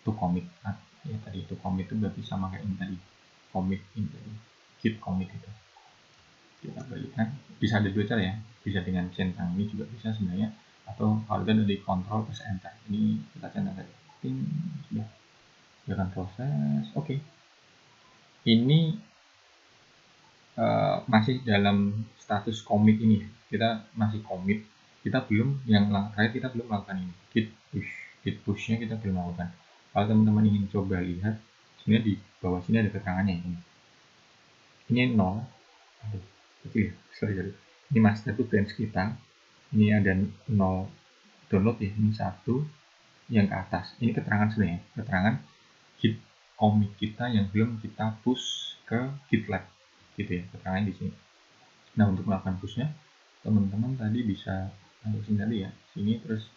To commit. Ya tadi itu commit itu berarti sama kayak ini tadi. Commit ini tadi. Git commit itu. Kita balikan. Bisa ada dua cara ya. Bisa dengan centang ini juga bisa sebenarnya. Atau kalau kita dari Ctrl plus Enter. Ini kita centang saja. Sudah. Akan proses. Oke. Ini masih dalam status commit ini. Kita masih commit. Kita belum, yang terakhir kita belum melakukan ini. Git pushnya kita belum melakukan. Kalau teman-teman ingin coba lihat, sebenarnya di bawah sini ada keterangannya ini. Ini 0. Aduh, kecil ya. Sorry. Ini master to branch kita. Ini ada 0 download ya. Ini 1 yang ke atas. Ini keterangan sebenarnya. Keterangan git commit kita yang belum kita push ke GitLab. Gitu ya, keterangan di sini. Nah, untuk melakukan pushnya, teman-teman tadi bisa sini tadi ya, sini terus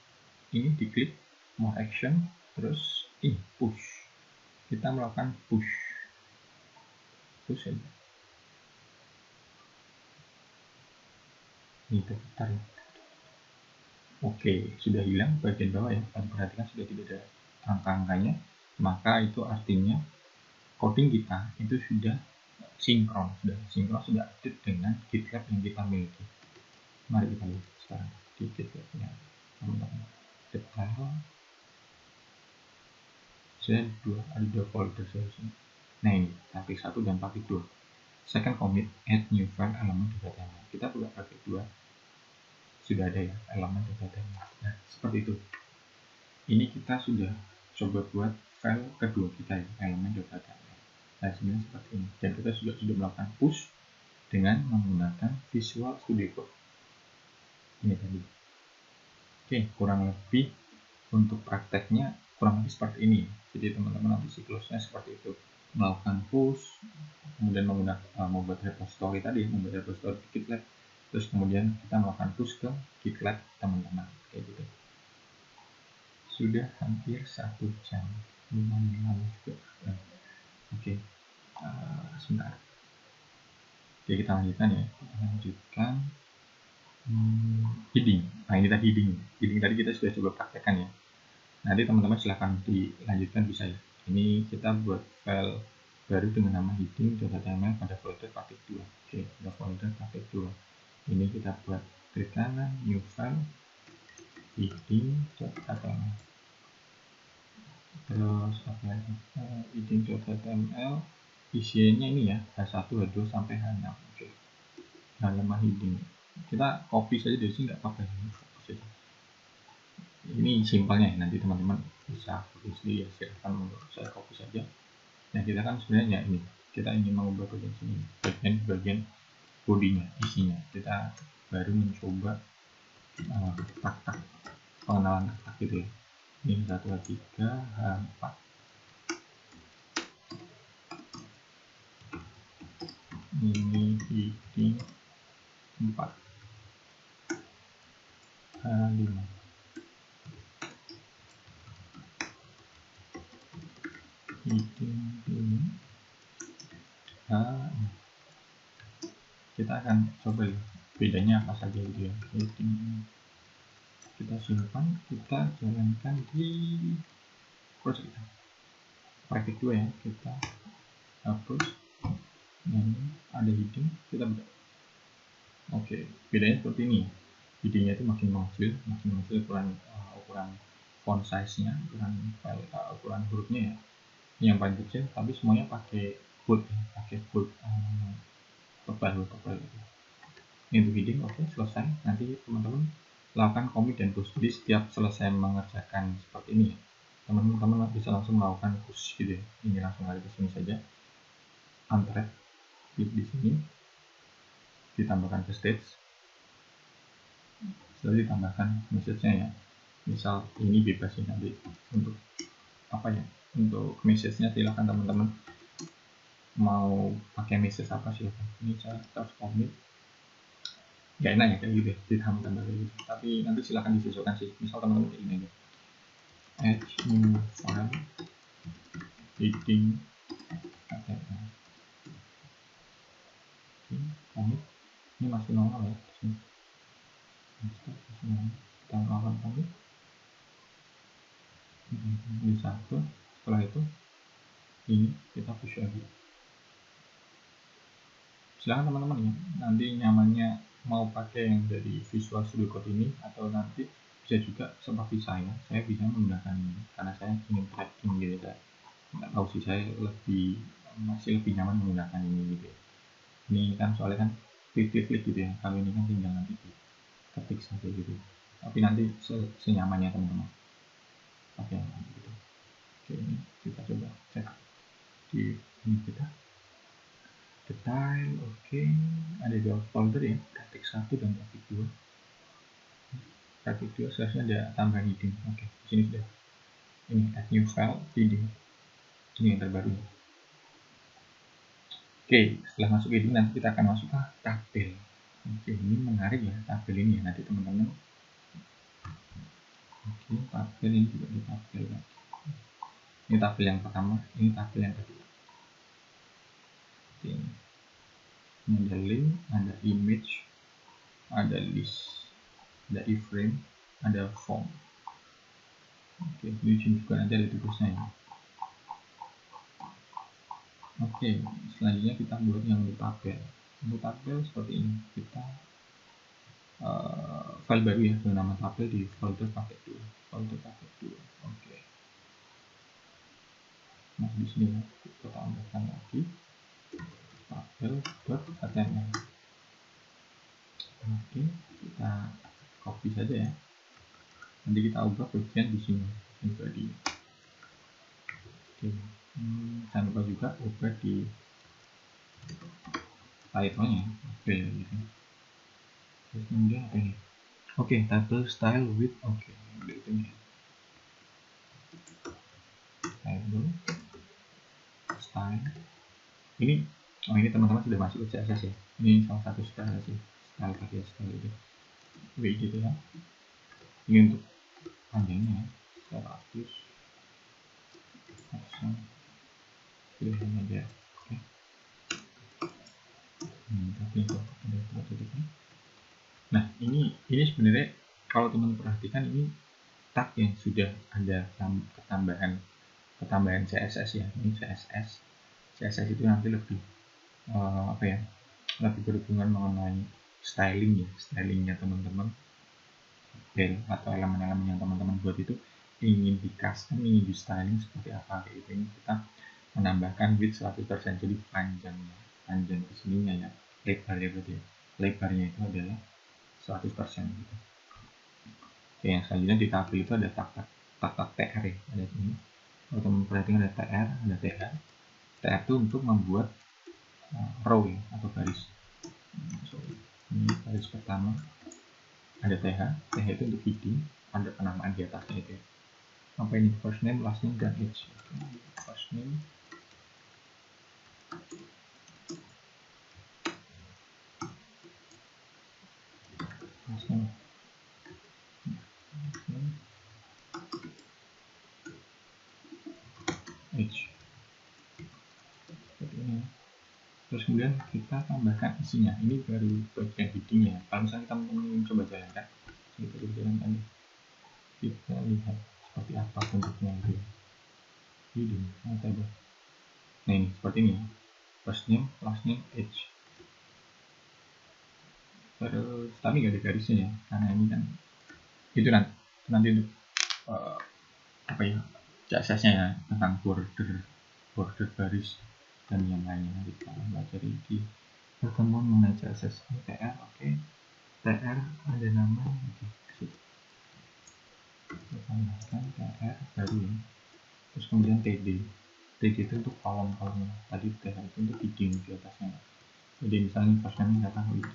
ini diklik more action, terus ini push. Kita melakukan push aja. Ini terputar ya. Oke, sudah hilang bagian bawah ya. Kalian perhatikan sudah tidak ada angka-angkanya, maka itu artinya coding kita itu sudah sinkron, sudah update dengan GitLab yang kita miliki. Mari kita lihat sekarang di GitLab-nya teman-teman. Detail. Saya ada dua folder sini. Nah, ini praktik 1 dan praktik 2. Second commit add new file element.html. Kita buka praktik 2. Sudah ada ya element.html. Nah, seperti itu. Ini kita sudah coba buat file kedua kita ya, element.html. Nah, sebenarnya seperti ini. Dan kita sudah melakukan push dengan menggunakan Visual Studio Code. Ini tadi. Oke, kurang lebih untuk prakteknya kurang lebih seperti ini. Jadi teman-teman nanti siklusnya seperti itu. Melakukan push, kemudian membuat repository tadi, membuat repository di GitLab, terus kemudian kita melakukan push ke GitLab teman-teman, kayak gitu. Sudah hampir 1 jam, lumayan lama juga. Oke, sebentar. Oke, kita lanjutkan ya. Heading. Nah, ini tadi heading tadi kita sudah coba praktekkan ya. Nanti teman-teman silahkan dilanjutkan bisa ya. Ini kita buat file baru dengan nama heading.html pada folder praktik 2. Oke, pada folder praktik 2. Ini kita buat klik kanan, new file, heading.html. Terus apa lagi? Heading.html. Isinya ini ya, H1, H2 sampai H6. Oke. Halaman heading. kita copy saja dari sini nggak apa-apa, copy saja. Ini simpelnya, nanti teman-teman bisa copy sendiri ya, silahkan menurut saya copy saja. Nah kita kan sebenarnya ini kita ingin mengubah bagian sini, bagian bodinya, isinya. Kita baru mencoba tak-tak, pengenalan tak-tak gitu ya. Ini 1, 2, 3, H4. Ini heading 4, H5. Heading 5, H6. Kita akan coba ya, bedanya apa saja gitu ya. Heading kita simpan, kita jalankan di project kita. Project 2 ya, kita hapus. Ini ada heading, kita buka. Oke, bedanya seperti ini. Headingnya itu makin mengecil ukuran font size-nya, ukuran hurufnya ya. Ini yang paling kecil, tapi semuanya pakai bold ya, pakai bold tebal gitu. Ini untuk heading, oke, selesai. Nanti teman-teman lakukan commit dan push. Jadi setiap selesai mengerjakan seperti ini, teman-teman bisa langsung melakukan push gitu ya. Ini langsung ada di sini saja. Unthread, klik di sini, ditambahkan ke stage. Setelah ditambahkan message-nya ya. Misal ini bebas sih nanti untuk apa ya? Untuk message-nya silahkan teman-teman mau pakai message apa sih. Ini saya harus commit. Gak enak ya kayak gitu ya, ditambah kayak gitu. Tapi nanti silahkan disesuaikan sih. Misal teman-teman ini aja. Add new file heading HTML. Commit. Ini masih normal ya. Kita melakukan commit. Ini 1. Setelah itu ini kita push lagi. Silahkan teman-teman ya, nanti nyamannya mau pakai yang dari Visual Studio Code ini atau nanti bisa juga seperti saya bisa menggunakan ini karena saya ingin tracking gitu ya. Nggak tahu sih, saya masih lebih nyaman menggunakan ini gitu ya. Ini kan soalnya kan klik gitu ya, kalau ini kan tinggal nanti ketik saja gitu, tapi nanti senyamannya teman-teman pakai yang gitu. Oke, ini kita coba cek di ini kita detail. Oke, ada 2 folder ya, grafik 1 dan grafik 2. Grafik 2 seharusnya ada tambahan heading. Oke, di sini sudah. Ini add new file heading. Ini yang terbaru. Oke, setelah masuk heading nanti kita akan masuk ke tabel. Oke, ini menarik ya tabel ini ya, nanti teman-teman. Oke, tabel ini juga di tabel ya. Ini tabel yang pertama, ini tabel yang kedua. Oke, ini ada link, ada image, ada list, ada iframe, ada form. Oke, di sini juga nanti ada tugasnya ya. Oke, selanjutnya kita buat yang untuk tabel. Untuk tabel seperti ini, kita file baru ya, bernama tabel di folder paket 2. Folder paket 2. Oke. Nah di sini ya, kita tambahkan lagi tabel.html. Oke, kita copy saja ya. Nanti kita ubah bagian di sini, ini body. Oke, jangan lupa juga ubah di title-nya. Oke, gitu. Terus kemudian apa ini? Oke, title style width. Oke, ini title style. Ini teman-teman sudah masuk ke CSS ya. Ini salah satu style sih, style pakai style itu. Gitu ya. Ini untuk panjangnya 100 pilihan aja. Oke. Tapi nah ini sebenarnya kalau teman perhatikan ini tag yang sudah ada ketambahan CSS ya. Ini CSS itu nanti lebih lebih berhubungan mengenai stylingnya teman-teman, atau elemen-elemen yang teman-teman buat itu ingin di custom, ingin di styling seperti apa kayak gitu. Ini kita menambahkan width 100%, jadi panjang kesininya ya, lebarnya berarti ya. Lebarnya itu adalah 100% gitu. Oke, yang selanjutnya di tabel itu ada tak TR ya, ada ini. Kalau teman perhatikan ada TR, ada TH. TR itu untuk membuat row ya, atau baris. Ini baris pertama ada TH, TH itu untuk heading, ada penamaan di atasnya itu ya. Apa ini? First name, last name, dan age. First name, last name, age. Seperti ini. Terus kemudian kita tambahkan isinya. Ini baru bagian headingnya. Kalau misalnya teman-teman coba jalankan, kita coba jalankan. Kita lihat seperti apa bentuknya itu. Heading, table. Nah ini seperti ini ya. First name, last name, age. Terus tapi nggak ada garisnya ya, karena ini kan itu nanti untuk apa ya, CSS-nya ya, tentang border baris dan yang lainnya nanti kita pelajari di pertemuan mengenai CSS. TR, oke. TR ada nama, oke. Kita tambahkan TR baru ya. Terus kemudian TD itu untuk kolom-kolomnya, tadi TR itu untuk heading di atasnya. Jadi misalnya first name nggak tahu itu,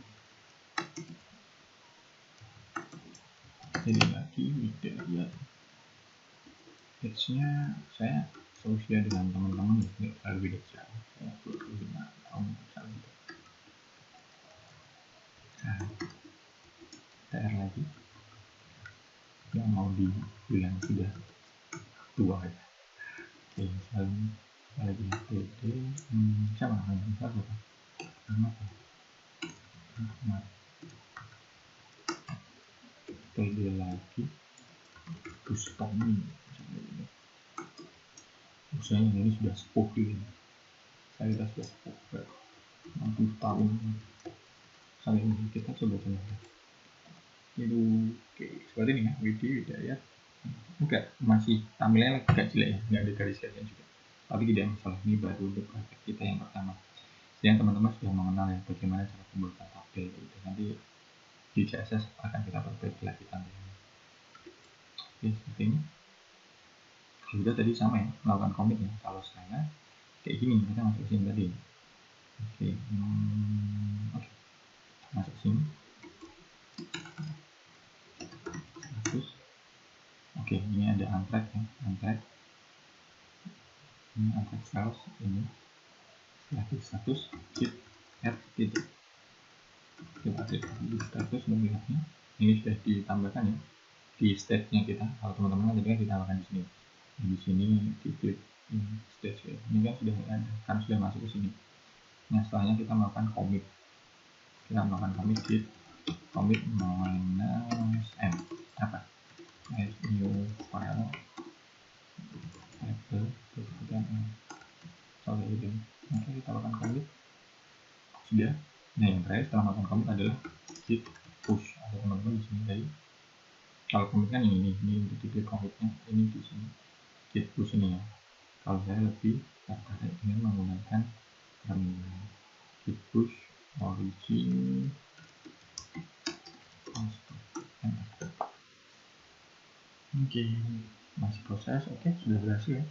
jadi lagi tidak ya. Age-nya saya seusia dengan teman-teman ya, nggak terlalu beda jauh. Saya 25 tahun misalnya. Nah, TR lagi yang mau dibilang sudah tua ya. Oke, misalnya lagi TD, siapa namanya? Misalnya siapa? Nama apa? Ahmad. TD lagi Bustami. Usianya ini sudah sepuh gitu. Saya sudah sepuh 60 tahun. Kali ini kita coba teman-teman. Itu oke, seperti ini ya, Widi Hidayat. Enggak, masih tampilannya agak jelek ya, nggak ada garis-garisnya juga. Tapi tidak masalah, ini baru untuk praktek kita yang pertama. Jadi teman-teman sudah mengenal ya bagaimana cara pembuatan tabel itu. Nanti di CSS akan kita perbaiki lagi tampilannya. Oke, seperti ini. Juga tadi sama ya, melakukan commit ya. Kalau saya kayak gini, kita masuk sini tadi. Oke, oke, masuk sini. Terus, oke, ini ada untrack ya, untrack. Ini untrack files ini. Setelah status, hit add gitu. Kita update di status melihatnya. Ini sudah ditambahkan ya di stage-nya kita. Kalau teman-teman tadi kan ditambahkan di sini. Di sini di klik ini stage ya. Ini kan sudah ada, kan sudah masuk ke sini. Nah setelahnya kita melakukan commit. Kita melakukan commit git commit minus m apa? New file table kemudian soalnya itu. Oke, kita lakukan commit sudah. Nah yang terakhir setelah melakukan commit adalah git push. Ada teman-teman di sini tadi. Kalau commit kan ini untuk titik commitnya ini di sini git push ini ya. Kalau saya lebih tertarik dengan menggunakan terminal git push origin oke, masih proses. Oke, sudah berhasil ya,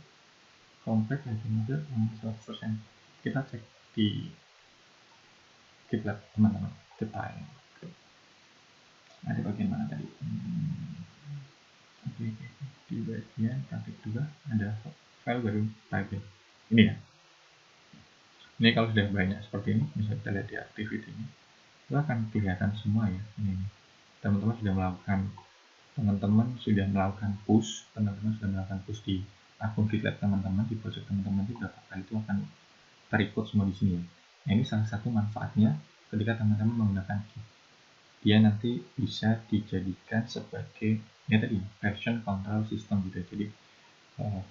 komplek dan juga 100%. Kita cek di GitLab teman-teman, detail ada bagian mana tadi. Oke, di bagian praktik juga ada file baru type ini ya. Ini kalau sudah banyak seperti ini, bisa kita lihat di activity ini, itu akan kelihatan semua ya. Ini teman-teman sudah melakukan push, di akun GitLab teman-teman, di project teman-teman itu berapa kali, itu akan terikut semua di sini. Nah, ini salah satu manfaatnya ketika teman-teman menggunakan Git. Dia nanti bisa dijadikan sebagai ya tadi version control system gitu. Jadi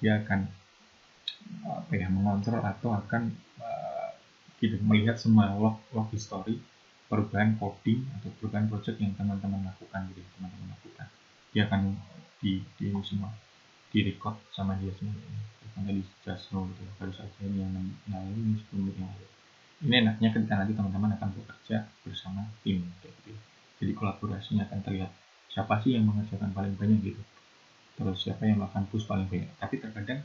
dia akan mengontrol atau akan gitu, melihat semua log history perubahan coding atau perubahan project yang teman-teman lakukan gitu, dia akan di semua di record sama dia semua. Tadi just roll gitu, baru saja ini yang lalu, ini sebelum yang lalu. Ini enaknya ketika nanti teman-teman akan bekerja bersama tim gitu. Jadi kolaborasinya akan terlihat siapa sih yang mengerjakan paling banyak gitu, terus siapa yang melakukan push paling banyak. Tapi terkadang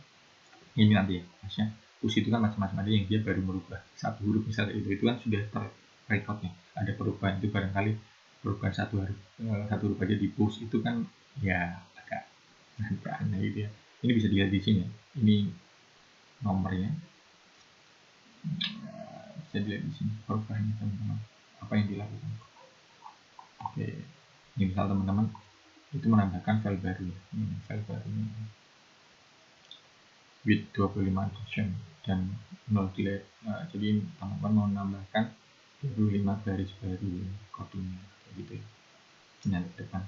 ini nanti ya, maksudnya push itu kan macam-macam, ada yang dia baru merubah satu huruf misalnya, itu kan sudah terrekodnya ada perubahan, itu barangkali perubahan satu huruf aja di push, itu kan ya agak aneh gitu ya. Ini bisa dilihat di sini, ini nomornya bisa dilihat di sini perubahannya teman-teman, apa yang dilakukan. Oke, ini misal teman-teman itu menambahkan file baru ya. Ini file barunya with 25 action dan 0 delete. Jadi teman-teman mau menambahkan 25 garis baru codingnya gitu ya, nanti ke depan.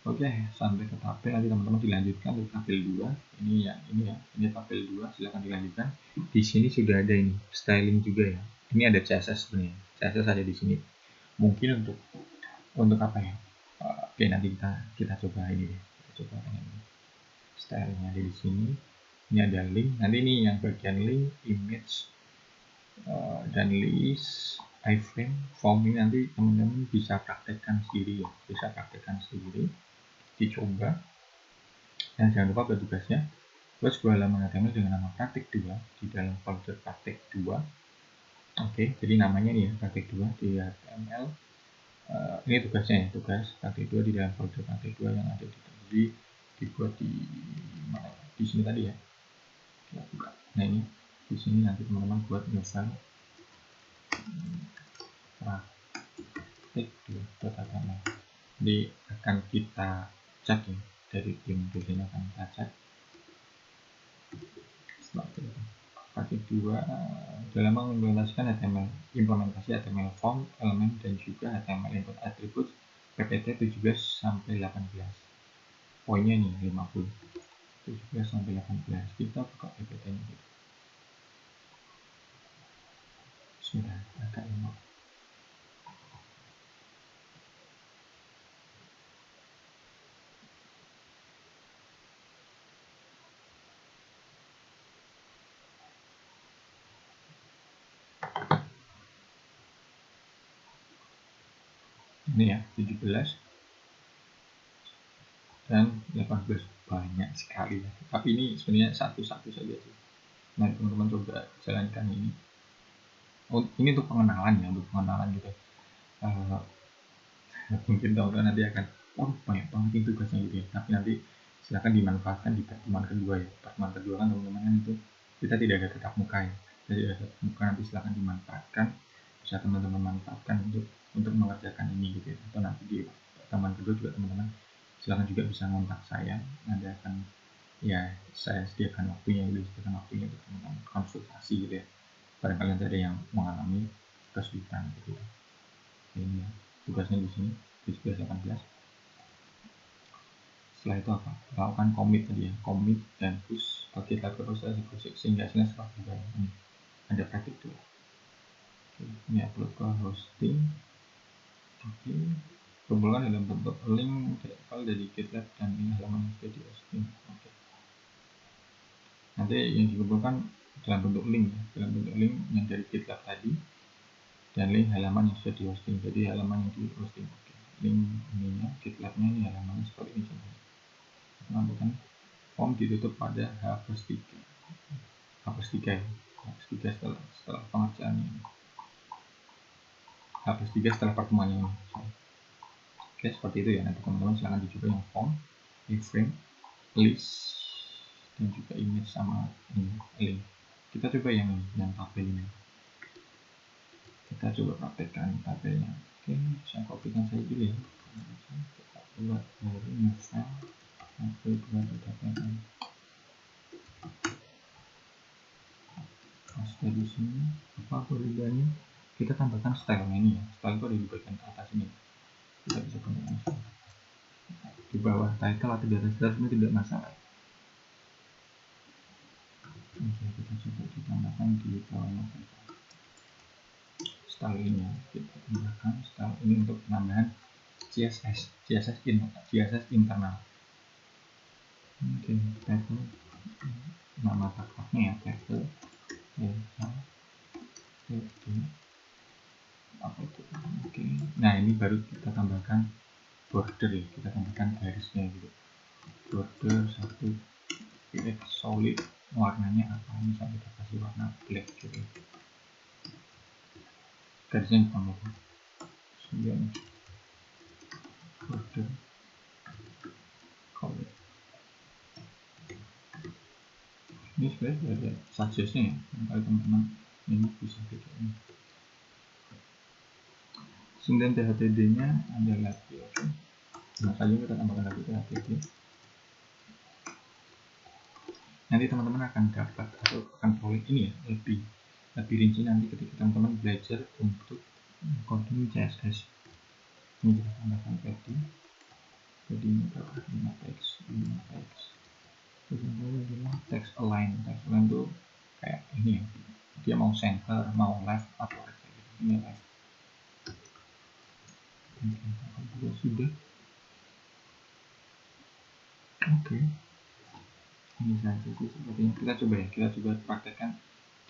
Oke, sampai ke tabel nanti teman-teman dilanjutkan ke tabel 2. Ini tabel 2, silahkan dilanjutkan. Di sini sudah ada ini styling juga ya. Ini ada CSS sebenarnya. CSS ada di sini. Mungkin untuk apa ya? Oke, nanti kita coba ini deh. Kita coba ini. Stylenya ada di sini. Ini ada link. Nanti ini yang bagian link, image, dan list, iframe, form ini nanti teman-teman bisa praktekkan sendiri ya. Bisa praktekkan sendiri. Dicoba. Dan jangan lupa buat tugasnya, buat sebuah halaman HTML dengan nama praktik 2 di dalam folder praktik 2. Oke, jadi namanya ini ya, praktik 2 di HTML. Ini tugasnya ya, tugas praktik 2 di dalam folder praktik 2 yang ada di dibuat di sini tadi ya. Nah ini di sini nanti teman-teman buat new file praktik 2.html. Jadi akan kita cek ya, dari tim dosennya akan kita cek. Setelah itu praktik 2 dalam mengimplementasikan HTML, implementasi HTML form, elemen, dan juga HTML input attributes PPT 17 sampai 18. Poinnya nih 50. 17 sampai 18. Kita buka PPT-nya gitu. Sudah agak lama. Ini ya 17 dan 18, banyak sekali ya. Tapi ini sebenarnya satu-satu saja sih. Nah teman-teman coba jalankan ini. Ini untuk pengenalan ya, untuk pengenalan gitu. Mungkin teman-teman nanti akan banyak banget itu tugasnya gitu ya. Tapi nanti silahkan dimanfaatkan di pertemuan kedua ya. Pertemuan kedua kan teman-teman kan itu kita tidak ada tetap muka ya. Jadi ada tetap muka, nanti silahkan dimanfaatkan, bisa teman-teman manfaatkan untuk mengerjakan ini gitu ya. Atau nanti di pertemuan kedua juga teman-teman silahkan juga bisa kontak saya, nanti akan ya saya sediakan waktunya untuk teman-teman konsultasi gitu ya. Barangkali nanti ada yang mengalami kesulitan gitu ya. Ini ya tugasnya di sini 17-18. Setelah itu apa? Lakukan commit tadi ya, commit dan push bagi tab proses sehingga hasilnya seperti ini. Ada praktik tuh. Ini upload ke hosting. Oke. Kumpulkan dalam bentuk link file dari GitLab dan ini halaman yang sudah di hosting. Oke. Nanti yang dikumpulkan dalam bentuk link ya, dalam bentuk link yang dari GitLab tadi dan link halaman yang sudah di hosting. Jadi halaman yang di hosting. Oke. Link ininya GitLab-nya ini halamannya seperti ini contohnya. Menambahkan form ditutup pada H+3 ya. H+3 setelah pengerjaan ini. H+3 setelah pertemuannya ini. Oke, seperti itu ya. Nanti teman-teman silahkan dicoba yang form, iframe, list, dan juga image sama ini, link. Kita coba yang tabel ini. Kita coba praktekkan tabelnya. Oke, saya kopikan saja dulu ya. Kita buat dari new file tabel 2.html. Nah, sudah di sini apa perubahannya? Kita tambahkan stylenya ini ya. Style itu ada di bagian atas ini. Kita bisa tambahkan style. Di bawah title atau di atas ini tidak masalah. Oke, kita coba ditambahkan di bawahnya style ini ya. Kita tambahkan style ini untuk penambahan CSS internal. Oke, title, nama tagnya ya, title, apa itu? Oke, nah ini baru kita tambahkan border ya, kita tambahkan garisnya gitu. Border 1 px solid, warnanya apa, misalnya kita kasih warna black gitu, garisnya hitam gitu. Kemudian border color, ini sebenarnya ada suggestnya ya, kalau teman-teman ini bisa bedain. Kemudian THTD nya adalah nah saja kita tambahkan lagi THTD. Nanti teman-teman akan dapat atau akan peroleh ini ya, lebih rinci nanti ketika teman-teman belajar untuk coding CSS. Ini kita tambahkan padding, ini berapa, 5x. Terus yang kedua adalah text align. Text align itu kayak ini ya, dia mau center, mau left, atau right gitu. Ini left. Juga sudah. Oke. Ini saja sih sepertinya. Kita coba praktekkan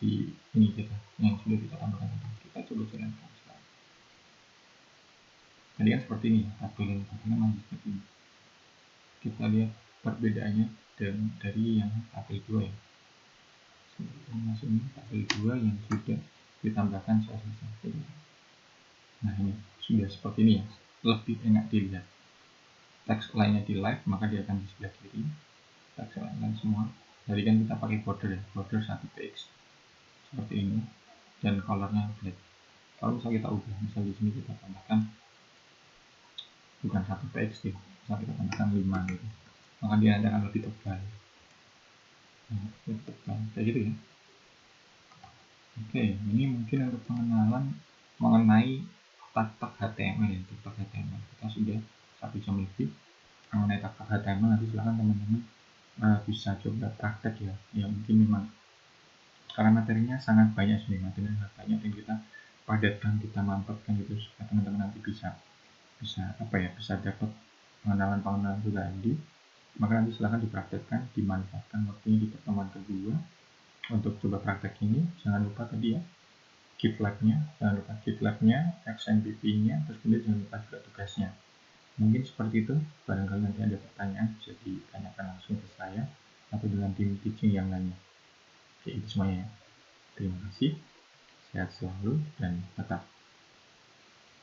di ini kita yang sudah kita tambahkan tadi. Kita coba jalankan sekarang. Tadi kan seperti ini, tabelnya masih seperti ini. Kita lihat perbedaannya dari yang tabel 2 ya. Masuk ini tabel 2 yang sudah ditambahkan CSS. Nah ini sudah seperti ini ya, lebih enak dilihat. Teks lainnya di live, maka dia akan di sebelah kiri. Teks lain semua. Tadi kan kita pakai border ya, border 1px seperti ini, dan colornya black. Kalau misalnya kita ubah, misal di sini kita tambahkan bukan 1px sih, misal kita tambahkan 5 gitu, maka dia akan lebih tebal. Nah, tebal kayak gitu ya. Oke, ini mungkin untuk pengenalan mengenai tag-tag HTML ya, tag HTML. Kita sudah 1 jam lebih mengenai tag HTML. Nanti silahkan teman-teman bisa coba praktek ya. Ya mungkin memang karena materinya sangat banyak sih, materinya sangat banyak, dan kita padatkan, kita mantapkan gitu supaya teman-teman nanti bisa dapat pengenalan juga tadi. Maka nanti silahkan dipraktekkan, dimanfaatkan waktunya di pertemuan kedua untuk coba praktek ini. Jangan lupa tadi ya, GitLab-nya, XMPP-nya, terus kemudian jangan lupa juga tugasnya. Mungkin seperti itu. Barangkali nanti ada pertanyaan bisa ditanyakan langsung ke saya atau dengan tim teaching yang lainnya. Oke, itu semuanya ya. Terima kasih, sehat selalu, dan tetap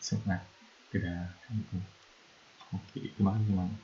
semangat. Dadah. Oke, terima kasih semuanya.